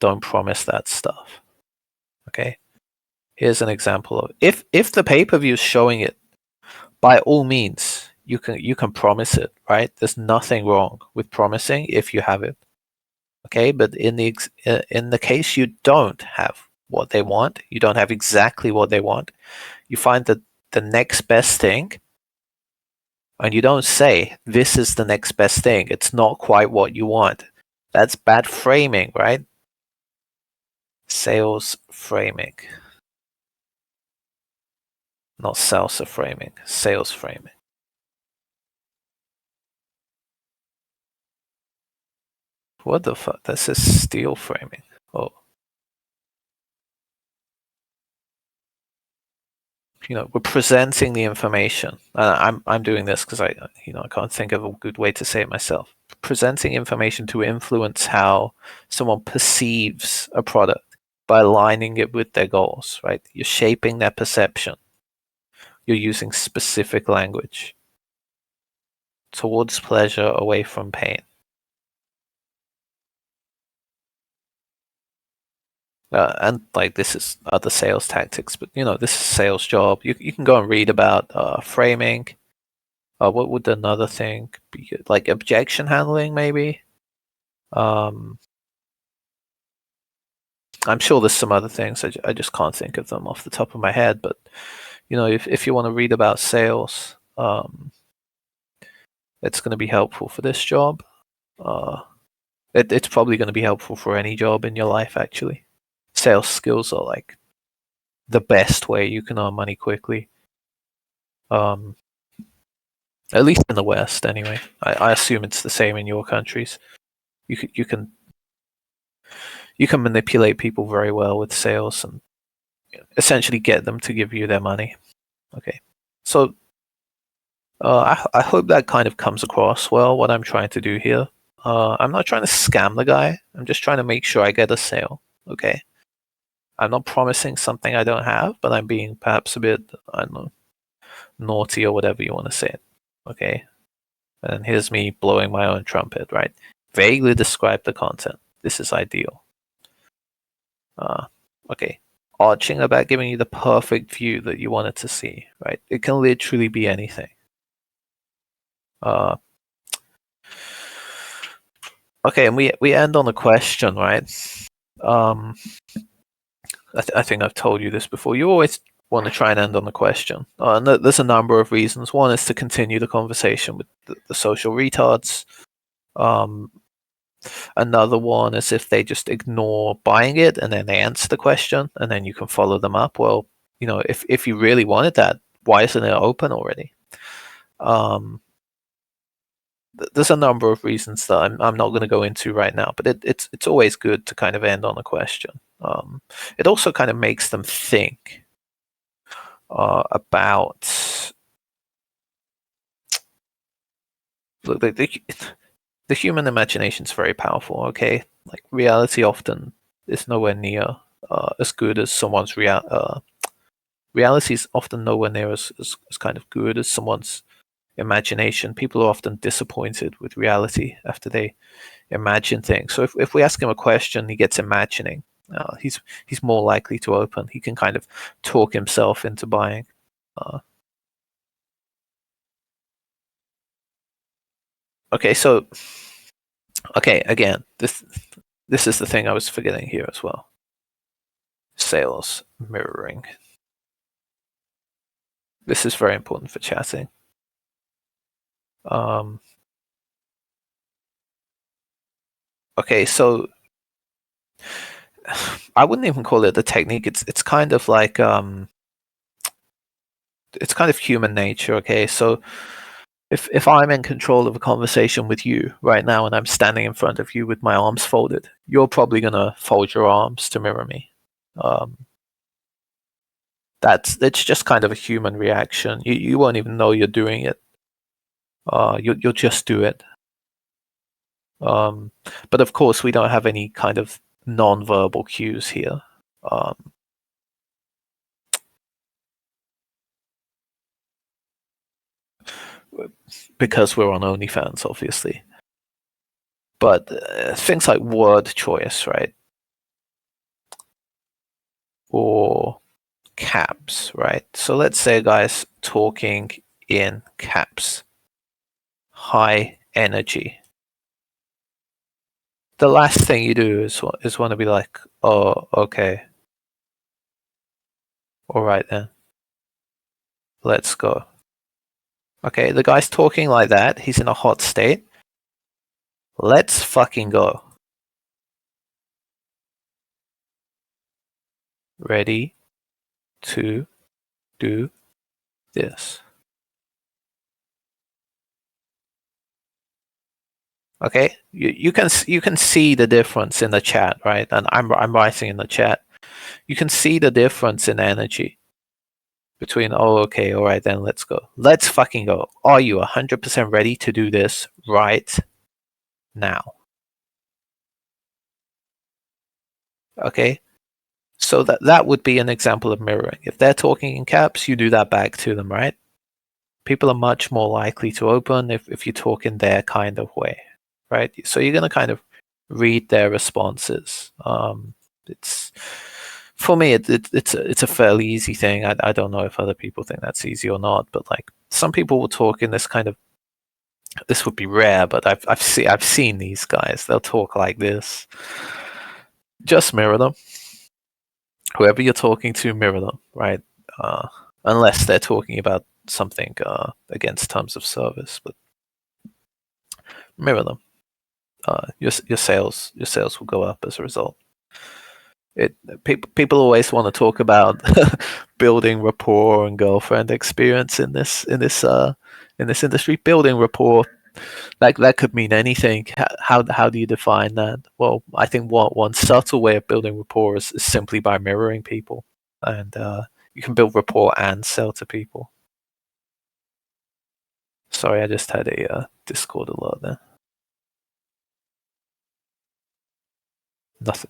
don't promise that stuff. Okay, here's an example of if the pay-per-view is showing it, by all means, you can promise it, right? There's nothing wrong with promising if you have it. Okay, but in the case you don't have what they want, you don't have exactly what they want, you find that the next best thing, and you don't say, this is the next best thing. It's not quite what you want. That's bad framing, right? Sales framing. Not salsa framing, sales framing. What the fuck? This is steel framing. Oh. You know, we're presenting the information. I'm doing this because I can't think of a good way to say it myself. Presenting information to influence how someone perceives a product by aligning it with their goals, right? You're shaping their perception. You're using specific language. Towards pleasure, away from pain. And like, this is other sales tactics, but you know, this is a sales job. You can go and read about framing. What would another thing be? Like objection handling, maybe. I'm sure there's some other things. I just can't think of them off the top of my head. But you know, if you want to read about sales, it's going to be helpful for this job. It's probably going to be helpful for any job in your life, actually. Sales skills are like the best way you can earn money quickly. At least in the West, anyway. I assume it's the same in your countries. You can manipulate people very well with sales and essentially get them to give you their money. Okay, so I hope that kind of comes across well. What I'm trying to do here. I'm not trying to scam the guy. I'm just trying to make sure I get a sale. Okay. I'm not promising something I don't have, but I'm being perhaps a bit, I don't know, naughty or whatever you want to say it. Okay? And here's me blowing my own trumpet, right? Vaguely describe the content. This is ideal. Okay. Arching about giving you the perfect view that you wanted to see, right? It can literally be anything. Okay, and we end on a question, right? I think I've told you this before. You always want to try and end on a question. And there's a number of reasons. One is to continue the conversation with the social retards. Another one is if they just ignore buying it and then they answer the question and then you can follow them up. Well, if you really wanted that, why isn't it open already? There's a number of reasons that I'm not going to go into right now, but it's always good to kind of end on a question. It also kind of makes them think about look, the human imagination is very powerful. Okay, like reality often is nowhere near as good as someone's reality is often nowhere near as kind of good as someone's imagination. People are often disappointed with reality after they imagine things. So if we ask him a question, he gets imagining. He's more likely to open. He can kind of talk himself into buying. Okay, so again, this is the thing I was forgetting here as well. Sales mirroring. This is very important for chatting. Okay, so I wouldn't even call it a technique. It's kind of like it's kind of human nature. Okay, so if I'm in control of a conversation with you right now and I'm standing in front of you with my arms folded, you're probably gonna fold your arms to mirror me. It's just kind of a human reaction. You won't even know you're doing it. You'll just do it. But of course, we don't have any kind of non-verbal cues here. Because we're on OnlyFans, obviously. But things like word choice, right? Or caps, right? So let's say a guy's talking in caps. High energy. The last thing you do is want to be like, oh, okay. All right then. Let's go. Okay, the guy's talking like that. He's in a hot state. Let's fucking go. Ready to do this. Okay, you can see the difference in the chat, right? And I'm writing in the chat. You can see the difference in energy between, oh, okay, all right, then let's go. Let's fucking go. Are you 100% ready to do this right now? Okay, so that would be an example of mirroring. If they're talking in caps, you do that back to them, right? People are much more likely to open if you talk in their kind of way, right? So you're going to kind of read their responses. It's for me, it's a fairly easy thing. I don't know if other people think that's easy or not, but like some people will talk in this kind of. This would be rare, but I've seen these guys. They'll talk like this. Just mirror them. Whoever you're talking to, mirror them, right? Unless they're talking about something against terms of service, but mirror them. Your sales will go up as a result. People always want to talk about building rapport and girlfriend experience in this industry. Building rapport, that could mean anything. How do you define that? Well, I think one subtle way of building rapport is simply by mirroring people, and you can build rapport and sell to people. Sorry, I just had a Discord alert there.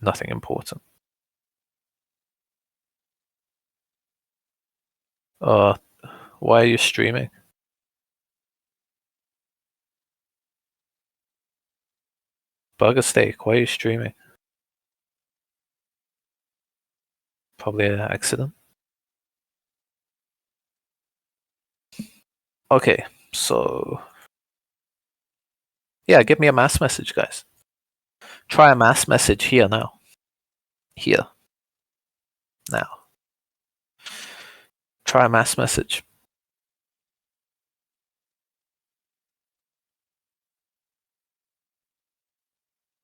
Nothing important. Uh, why are you streaming? Burger Steak, why are you streaming? Probably an accident. Okay, so yeah, give me a mass message, guys. Try a mass message here now. Here. Now. Try a mass message.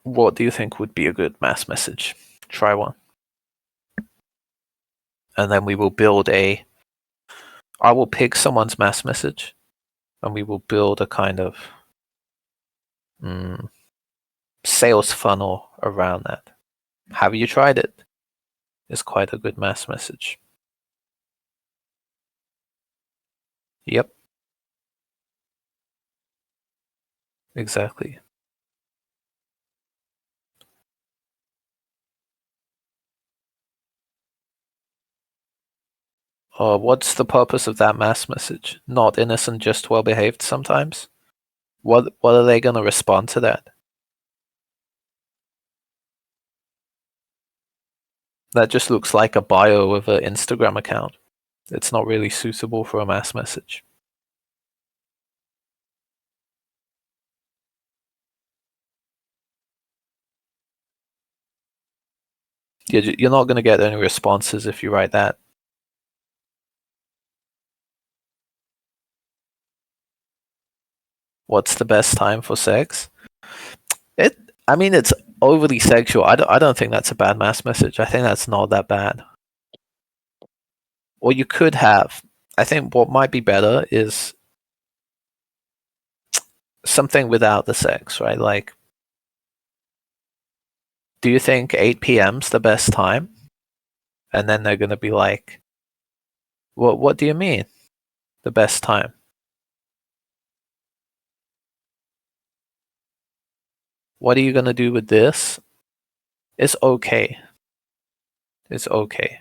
What do you think would be a good mass message? Try one. And then we will build a. I will pick someone's mass message and we will build a kind of sales funnel around that. Have you tried it? It's quite a good mass message. Yep. Exactly. What's the purpose of that mass message? Not innocent, just well behaved sometimes? What are they gonna respond to that? That just looks like a bio of an Instagram account. It's not really suitable for a mass message. You're not gonna get any responses if you write that. What's the best time for sex? I mean, it's overly sexual. I don't think that's a bad mass message. I think that's not that bad. Or you could have. I think what might be better is something without the sex, right? Like, do you think 8 p.m.'s the best time? And then they're gonna be like, what do you mean? The best time? What are you gonna do with this? It's okay. It's okay.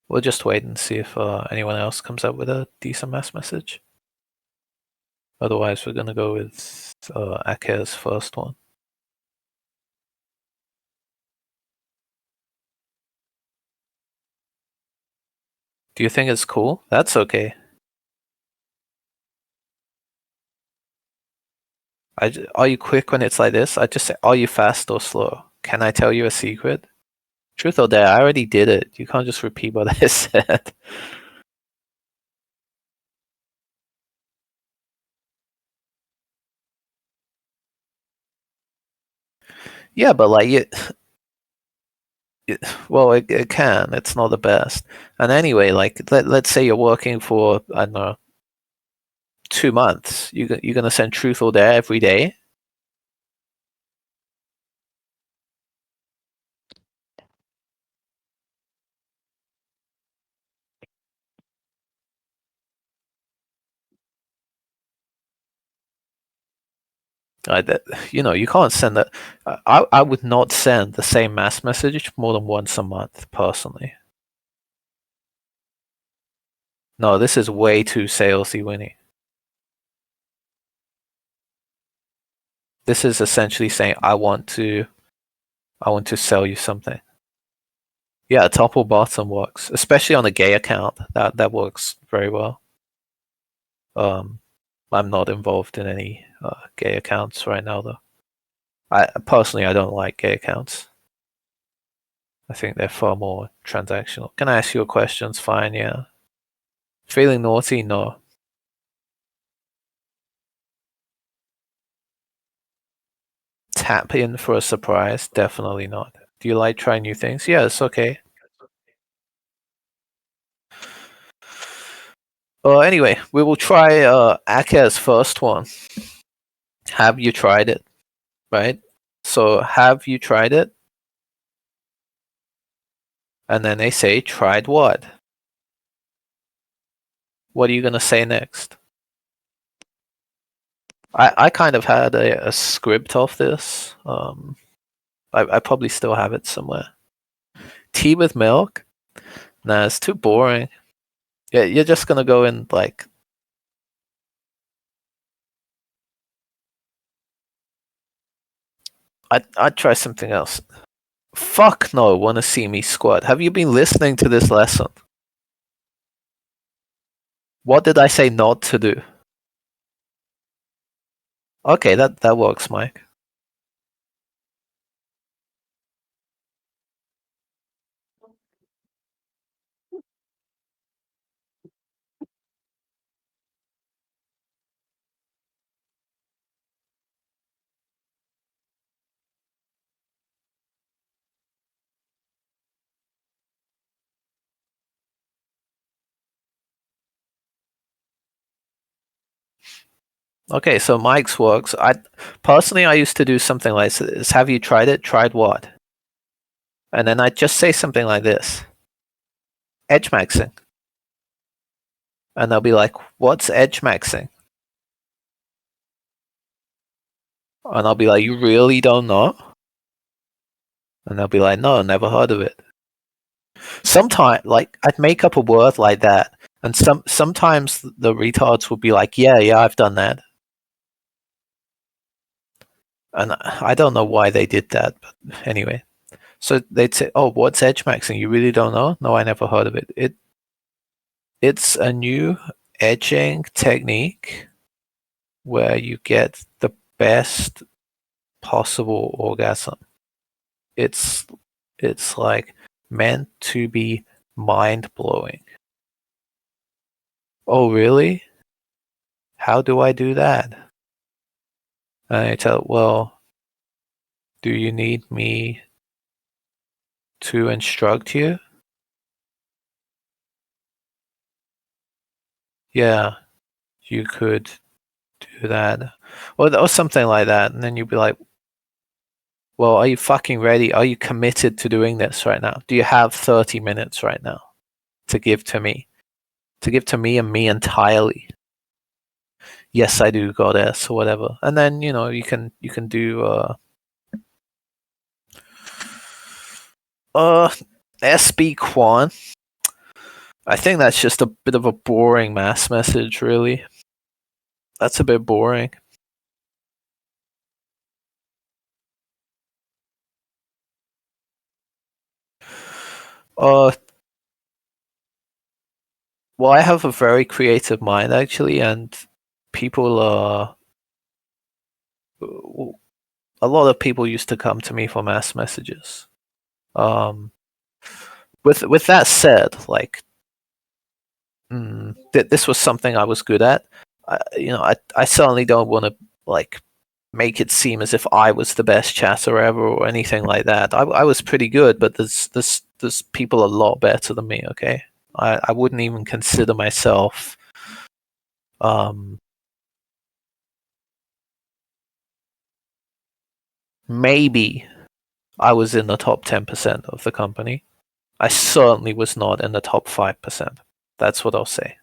We'll just wait and see if anyone else comes up with a decent mass message. Otherwise, we're gonna go with Aker's first one. Do you think it's cool? That's okay. Are you quick when it's like this? I just say, are you fast or slow? Can I tell you a secret? Truth or dare, I already did it. You can't just repeat what I said. Yeah, but like well, it can. It's not the best. And anyway, like let's say you're working for, I don't know, 2 months. You're gonna send truth or dare every day. You can't send that. I would not send the same mass message more than once a month, personally. No, this is way too salesy, Winnie. This is essentially saying I want to sell you something. Yeah, top or bottom works, especially on a gay account. That works very well. I'm not involved in any gay accounts right now, though. I don't like gay accounts. I think they're far more transactional. Can I ask you a question? It's fine, yeah. Feeling naughty? No. Tap in for a surprise? Definitely not. Do you like trying new things? Yeah, it's okay. Anyway, we will try Aker's first one. Have you tried it? Right? So, have you tried it? And then they say, tried what? What are you going to say next? I kind of had a script of this. I probably still have it somewhere. Tea with milk? Nah, it's too boring. Yeah, you're just going to go in like... I'd try something else. Fuck no, wanna see me squat. Have you been listening to this lesson? What did I say not to do? Okay, that works, Mike. Okay, so Mike's works. I used to do something like this. Have you tried it? Tried what? And then I'd just say something like this. Edge maxing. And they'll be like, what's edge maxing? And I'll be like, you really don't know? And they'll be like, no, never heard of it. Sometimes, like, I'd make up a word like that. And sometimes the retards would be like, yeah, I've done that. And I don't know why they did that, but anyway. So they'd say, oh, what's edge maxing? You really don't know? No, I never heard of it. It's a new edging technique where you get the best possible orgasm. It's like meant to be mind blowing. Oh, really? How do I do that? And I tell, well, do you need me to instruct you? Yeah, you could do that. Or something like that. And then you'd be like, well, are you fucking ready? Are you committed to doing this right now? Do you have 30 minutes right now to give to me? To give to me and me entirely? Yes, I do, goddess, or whatever. And then, you can do SB Quan. I think that's just a bit of a boring mass message, really. That's a bit boring. Well, I have a very creative mind, actually, and people a lot of people used to come to me for mass messages. With that said, like, this was something I was good at. I certainly don't want to like make it seem as if I was the best chatter ever or anything like that. I was pretty good, but there's people a lot better than me. Okay, I wouldn't even consider myself. Maybe I was in the top 10% of the company. I certainly was not in the top 5%. That's what I'll say.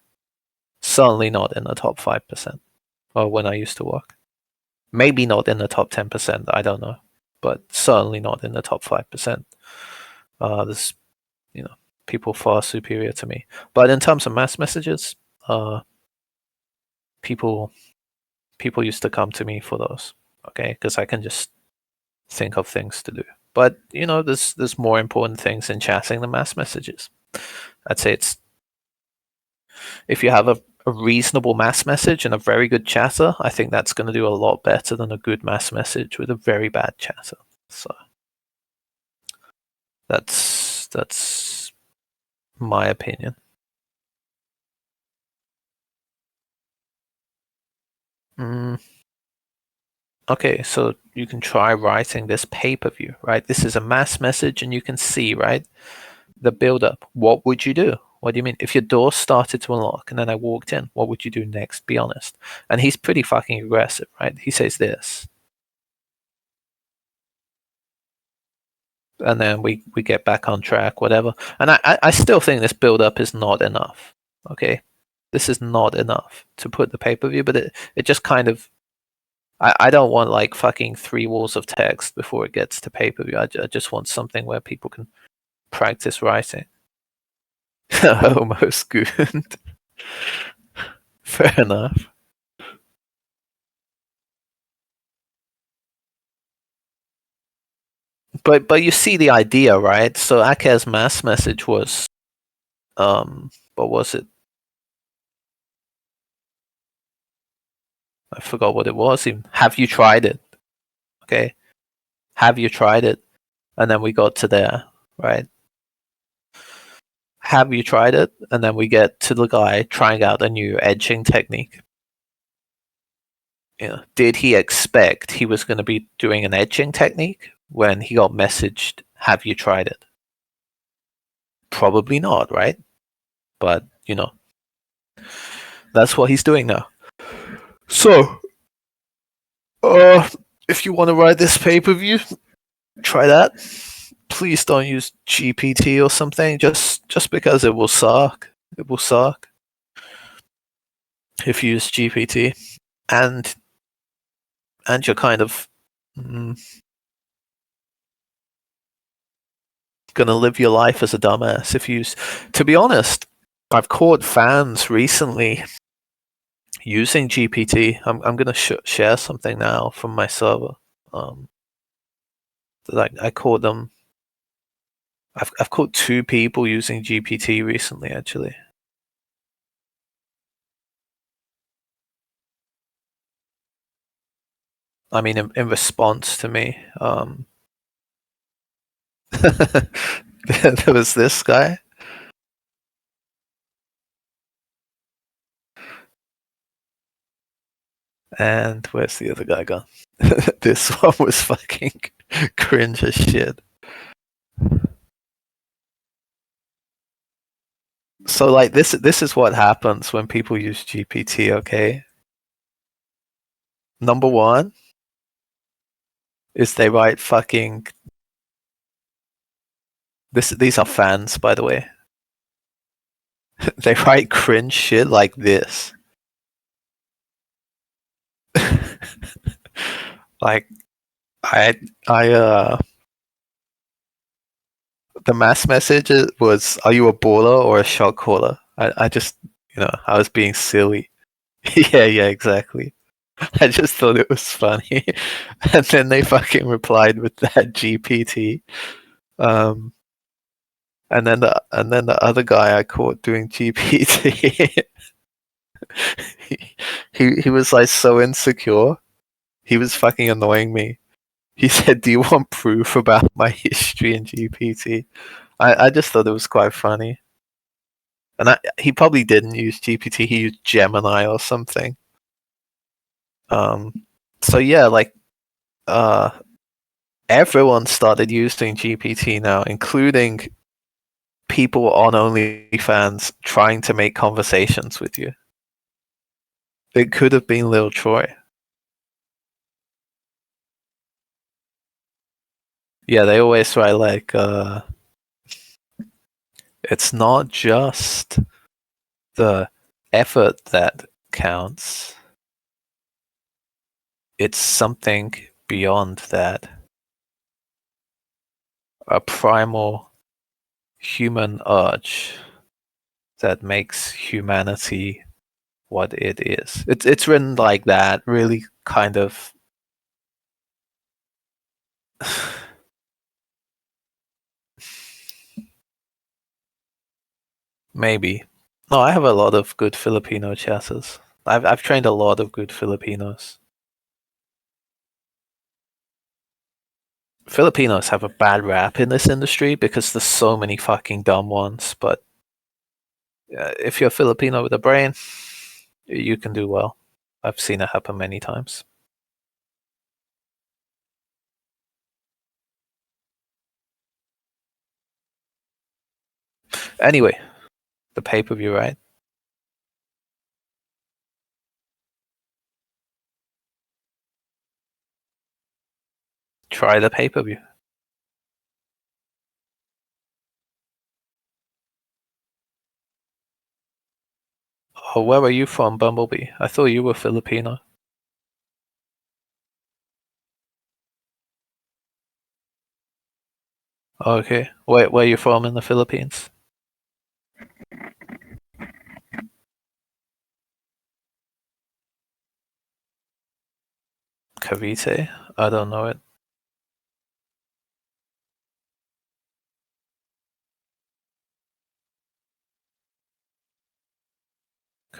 Certainly not in the top 5%. Or when I used to work. Maybe not in the top 10%, I don't know. But certainly not in the top 5%. There's, people far superior to me. But in terms of mass messages, people used to come to me for those. Okay, because I can just think of things to do. But there's more important things in chatting than mass messages. I'd say it's if you have a reasonable mass message and a very good chatter, I think that's going to do a lot better than a good mass message with a very bad chatter. So that's my opinion. Okay, so you can try writing this pay-per-view, right? This is a mass message and you can see, right, the build-up. What would you do? What do you mean? If your door started to unlock and then I walked in, what would you do next? Be honest. And he's pretty fucking aggressive, right? He says this. and then we get back on track, whatever. And I still think this build up is not enough. Okay, this is not enough to put the pay per view, but it just kind of. I don't want like fucking 3 walls of text before it gets to pay per view. I just want something where people can practice writing. Almost good. Fair enough. But you see the idea, right? So Ake's mass message was what was it? I forgot what it was. Even. Have you tried it? Okay. Have you tried it? And then we got to there, right? Have you tried it? And then we get to the guy trying out a new edging technique. Did he expect he was going to be doing an edging technique when he got messaged, have you tried it? Probably not, right? But, that's what he's doing now. So, if you want to ride this pay-per-view, try that. Please don't use GPT or something, just because it will suck. It will suck if you use GPT. And you're kind of gonna live your life as a dumbass if you use. To be honest, I've caught fans recently using GPT. I'm gonna share something now from my server. That I caught them. I've caught 2 people using GPT recently, actually. I mean, in response to me, there was this guy. And where's the other guy gone? This one was fucking cringe as shit. So like this is what happens when people use GPT, okay? Number 1 is they write fucking these are fans, by the way. They write cringe shit like this. Like I the mass message was, are you a baller or a shot caller? I just I was being silly. Yeah, exactly. I just thought it was funny. And then they fucking replied with that GPT. And then the other guy I caught doing GPT. he was like so insecure. He was fucking annoying me. He said, "Do you want proof about my history in GPT?" I just thought it was quite funny. And he probably didn't use GPT. He used Gemini or something. So yeah, like everyone started using GPT now, including people on OnlyFans trying to make conversations with you. It could have been Lil Troy. Yeah, they always write like, it's not just the effort that counts. It's something beyond that. A primal human urge that makes humanity what it is. It's written like that, really kind of maybe. No, I have a lot of good Filipino chatters. I've trained a lot of good Filipinos. Filipinos have a bad rap in this industry because there's so many fucking dumb ones, but if you're Filipino with a brain, you can do well. I've seen it happen many times. Anyway, the pay-per-view, right? Try the pay-per-view. Oh, where were you from, Bumblebee? I thought you were Filipino. Okay. Where are you from in the Philippines? Cavite? I don't know it.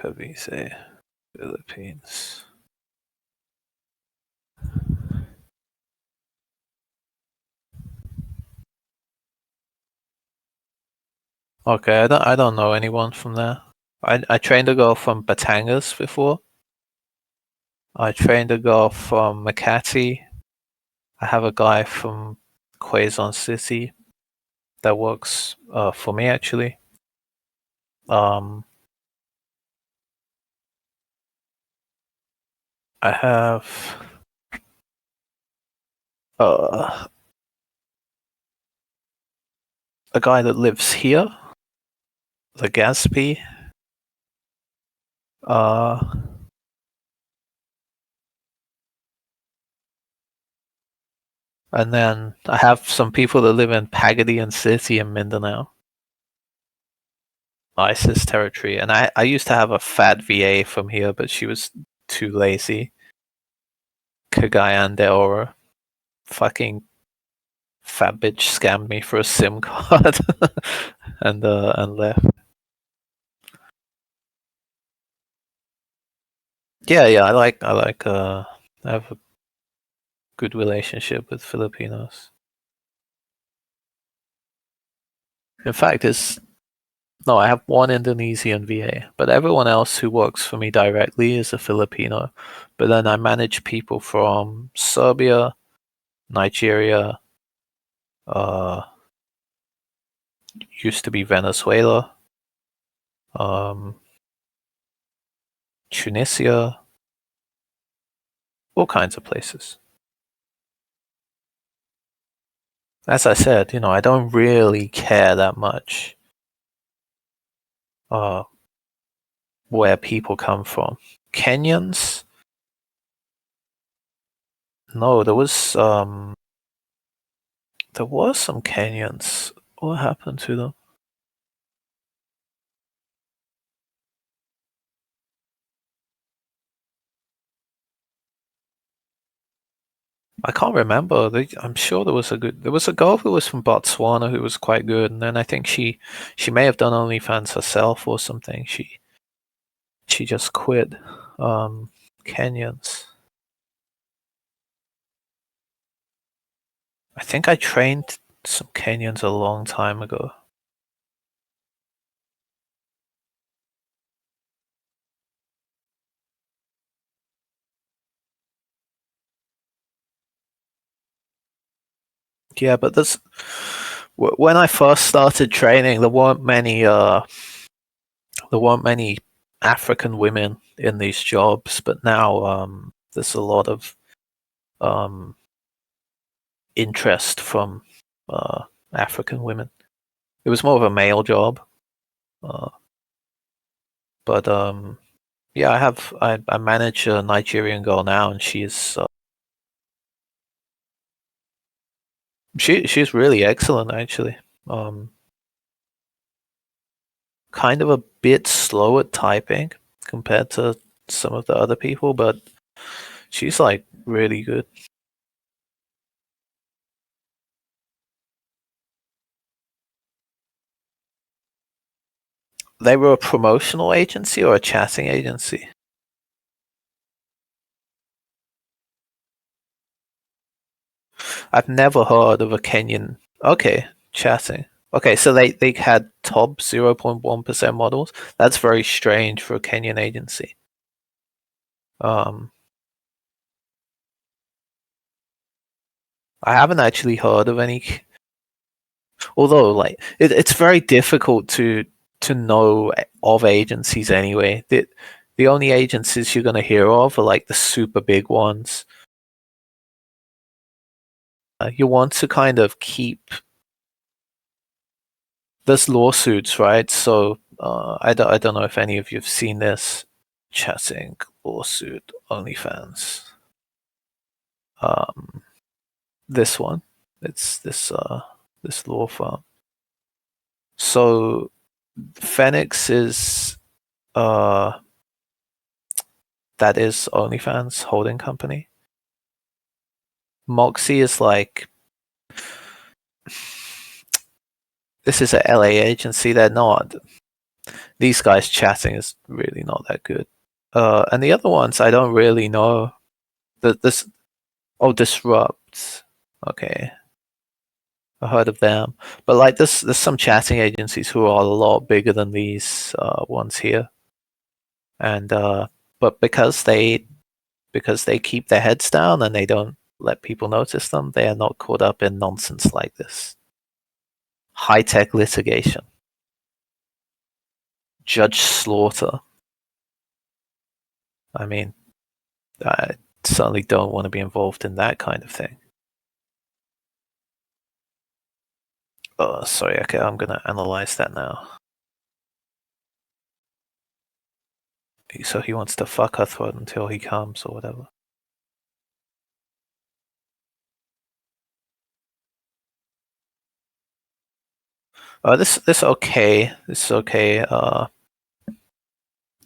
Cavite, Philippines. Okay, I don't know anyone from there. I trained a girl from Batangas before. I trained a girl from Makati. I have a guy from Quezon City that works for me actually. I have uh, a guy that lives here, Legazpi. Uh, and then I have some people that live in Pagadian City in Mindanao, ISIS territory. And I used to have a fat VA from here, but she was too lazy. Cagayan de Oro. Fucking fat bitch scammed me for a SIM card and left. Yeah, I have a good relationship with Filipinos. In fact, no, I have one Indonesian VA, but everyone else who works for me directly is a Filipino. But then I manage people from Serbia, Nigeria, uh, used to be Venezuela, um, Tunisia, all kinds of places. As I said, I don't really care that much uh, where people come from. Kenyans? No, there was some Kenyans. What happened to them? I can't remember. I'm sure there was a girl who was from Botswana who was quite good, and then I think she may have done OnlyFans herself or something. She just quit. Kenyans. I think I trained some Kenyans a long time ago. Yeah, but when I first started training, there weren't many African women in these jobs, but now there's a lot of um, interest from African women. It was more of a male job, uh, but yeah, I manage a Nigerian girl now, and she's really excellent actually. Um, Kind of a bit slow at typing compared to some of the other people, but she's like really good. They were a promotional agency or a chatting agency? I've never heard of a Kenyan. Okay, chatting. Okay, so they had top 0.1% models. That's very strange for a Kenyan agency. Um, I haven't actually heard of any. Although, like, it's very difficult to know of agencies anyway. The only agencies you're gonna hear of are like the super big ones. You want to kind of keep there's lawsuits, right? So I don't know if any of you've seen this. Chatting lawsuit OnlyFans. This one. It's this law firm. So Phoenix is that is OnlyFans holding company. Moxie is like, this is a LA agency. They're not. These guys chatting is really not that good. And the other ones I don't really know. Disrupt. Okay, I heard of them. But like there's some chatting agencies who are a lot bigger than these ones here. And but because they keep their heads down and they don't let people notice them, they are not caught up in nonsense like this. High-tech litigation. Judge Slaughter. I mean, I certainly don't want to be involved in that kind of thing. Oh, sorry, okay, I'm gonna analyze that now. So he wants to fuck her throat until he comes or whatever. This okay. This is okay.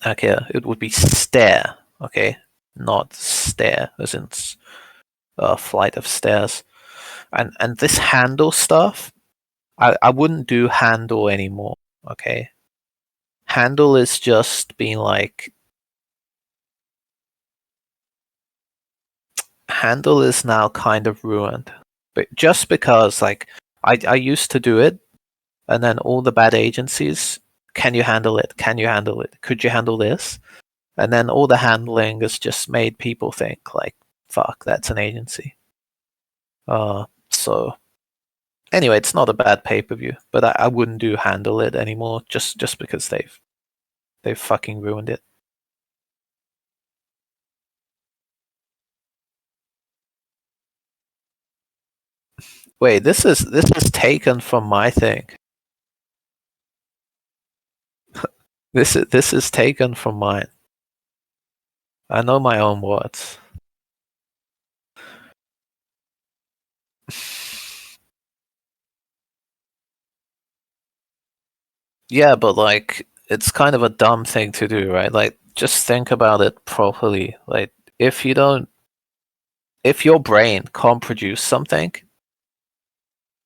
Okay, it would be stare. Okay, not stare, as in flight of stairs. And this handle stuff, I wouldn't do handle anymore. Okay, handle is just being like, handle is now kind of ruined, but just because like I used to do it, and then all the bad agencies, can you handle it? Can you handle it? Could you handle this? And then all the handling has just made people think like, fuck, that's an agency. So anyway, it's not a bad pay-per-view, but I wouldn't do handle it anymore just because they've fucking ruined it. Wait, this is taken from my thing. This is taken from mine. I know my own words. Yeah, but like it's kind of a dumb thing to do, right? Like just think about it properly. Like if your brain can't produce something,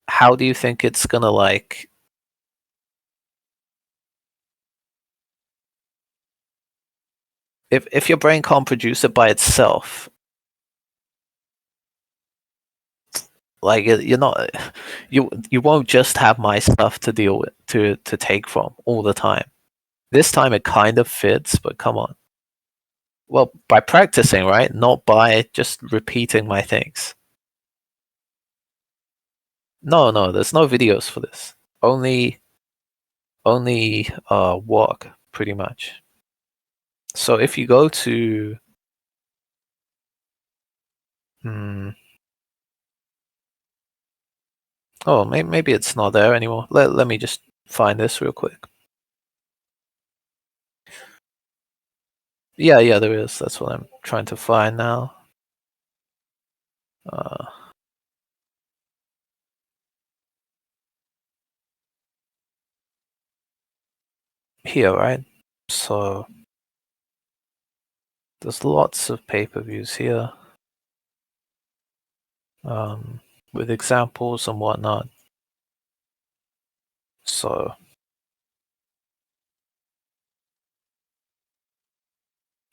how do you think it's gonna like if your brain can't produce it by itself, like you're not you won't just have my stuff to deal with to take from all the time. This time it kind of fits, but come on. Well, by practicing, right? Not by just repeating my things. No, there's no videos for this. Only work, pretty much. So if you go to oh, maybe it's not there anymore. Let me just find this real quick. Yeah, there is. That's what I'm trying to find now. Here, right? So there's lots of pay-per-views here, with examples and whatnot. So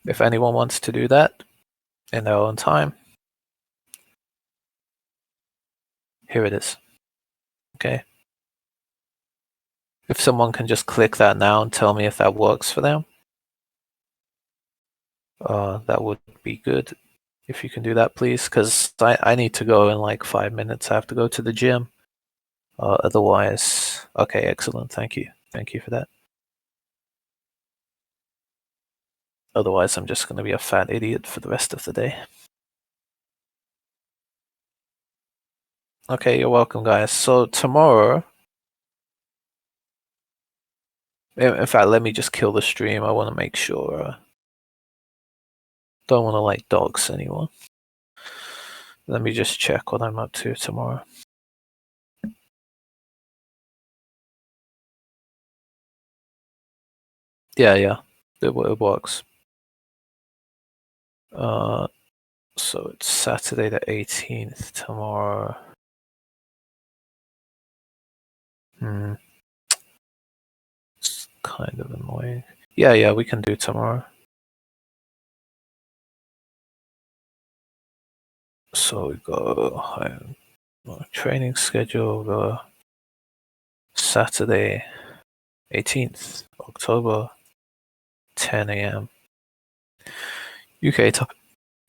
if anyone wants to do that in their own time, here it is. Okay. If someone can just click that now and tell me if that works for them, that would be good. If you can do that, please, because I need to go in like 5 minutes. I have to go to the gym. Otherwise, okay, excellent. Thank you for that. Otherwise, I'm just going to be a fat idiot for the rest of the day. Okay, you're welcome, guys. So tomorrow, In fact, let me just kill the stream. I want to make sure. Don't want to like dogs anyone. Let me just check what I'm up to tomorrow. Yeah, it works. So it's Saturday the 18th tomorrow. It's kind of annoying. Yeah, we can do tomorrow. So we go training schedule, the Saturday 18th October, 10 a.m. UK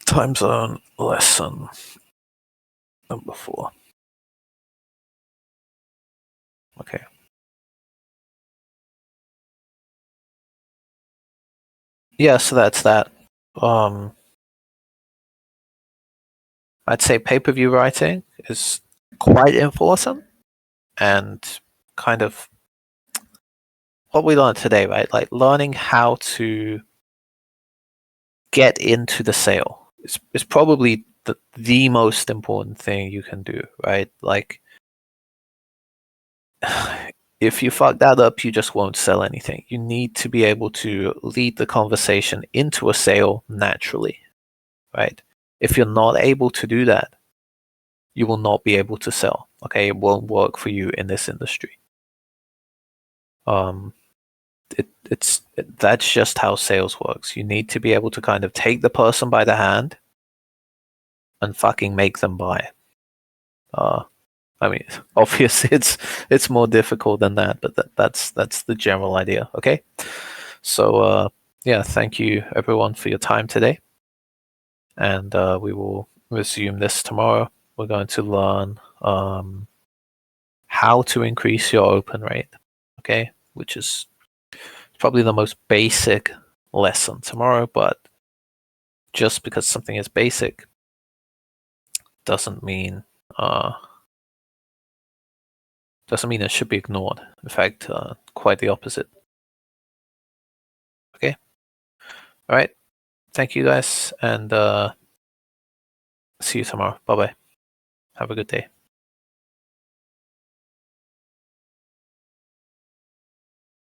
time zone lesson number 4. Okay. Yeah, so that's that. I'd say pay-per-view writing is quite important, and kind of what we learned today, right? Like learning how to get into the sale is probably the most important thing you can do, right? Like if you fuck that up, you just won't sell anything. You need to be able to lead the conversation into a sale naturally, right? If you're not able to do that, you will not be able to sell. Okay, it won't work for you in this industry. That's just how sales works. You need to be able to kind of take the person by the hand and fucking make them buy. I mean, obviously it's more difficult than that, but that's the general idea. Okay, so yeah, thank you everyone for your time today, and we will resume this tomorrow. We're going to learn how to increase your open rate. Okay, which is probably the most basic lesson tomorrow, but just because something is basic doesn't mean it should be ignored. In fact, quite the opposite. Okay. All right. Thank you guys, and see you tomorrow. Bye bye. Have a good day.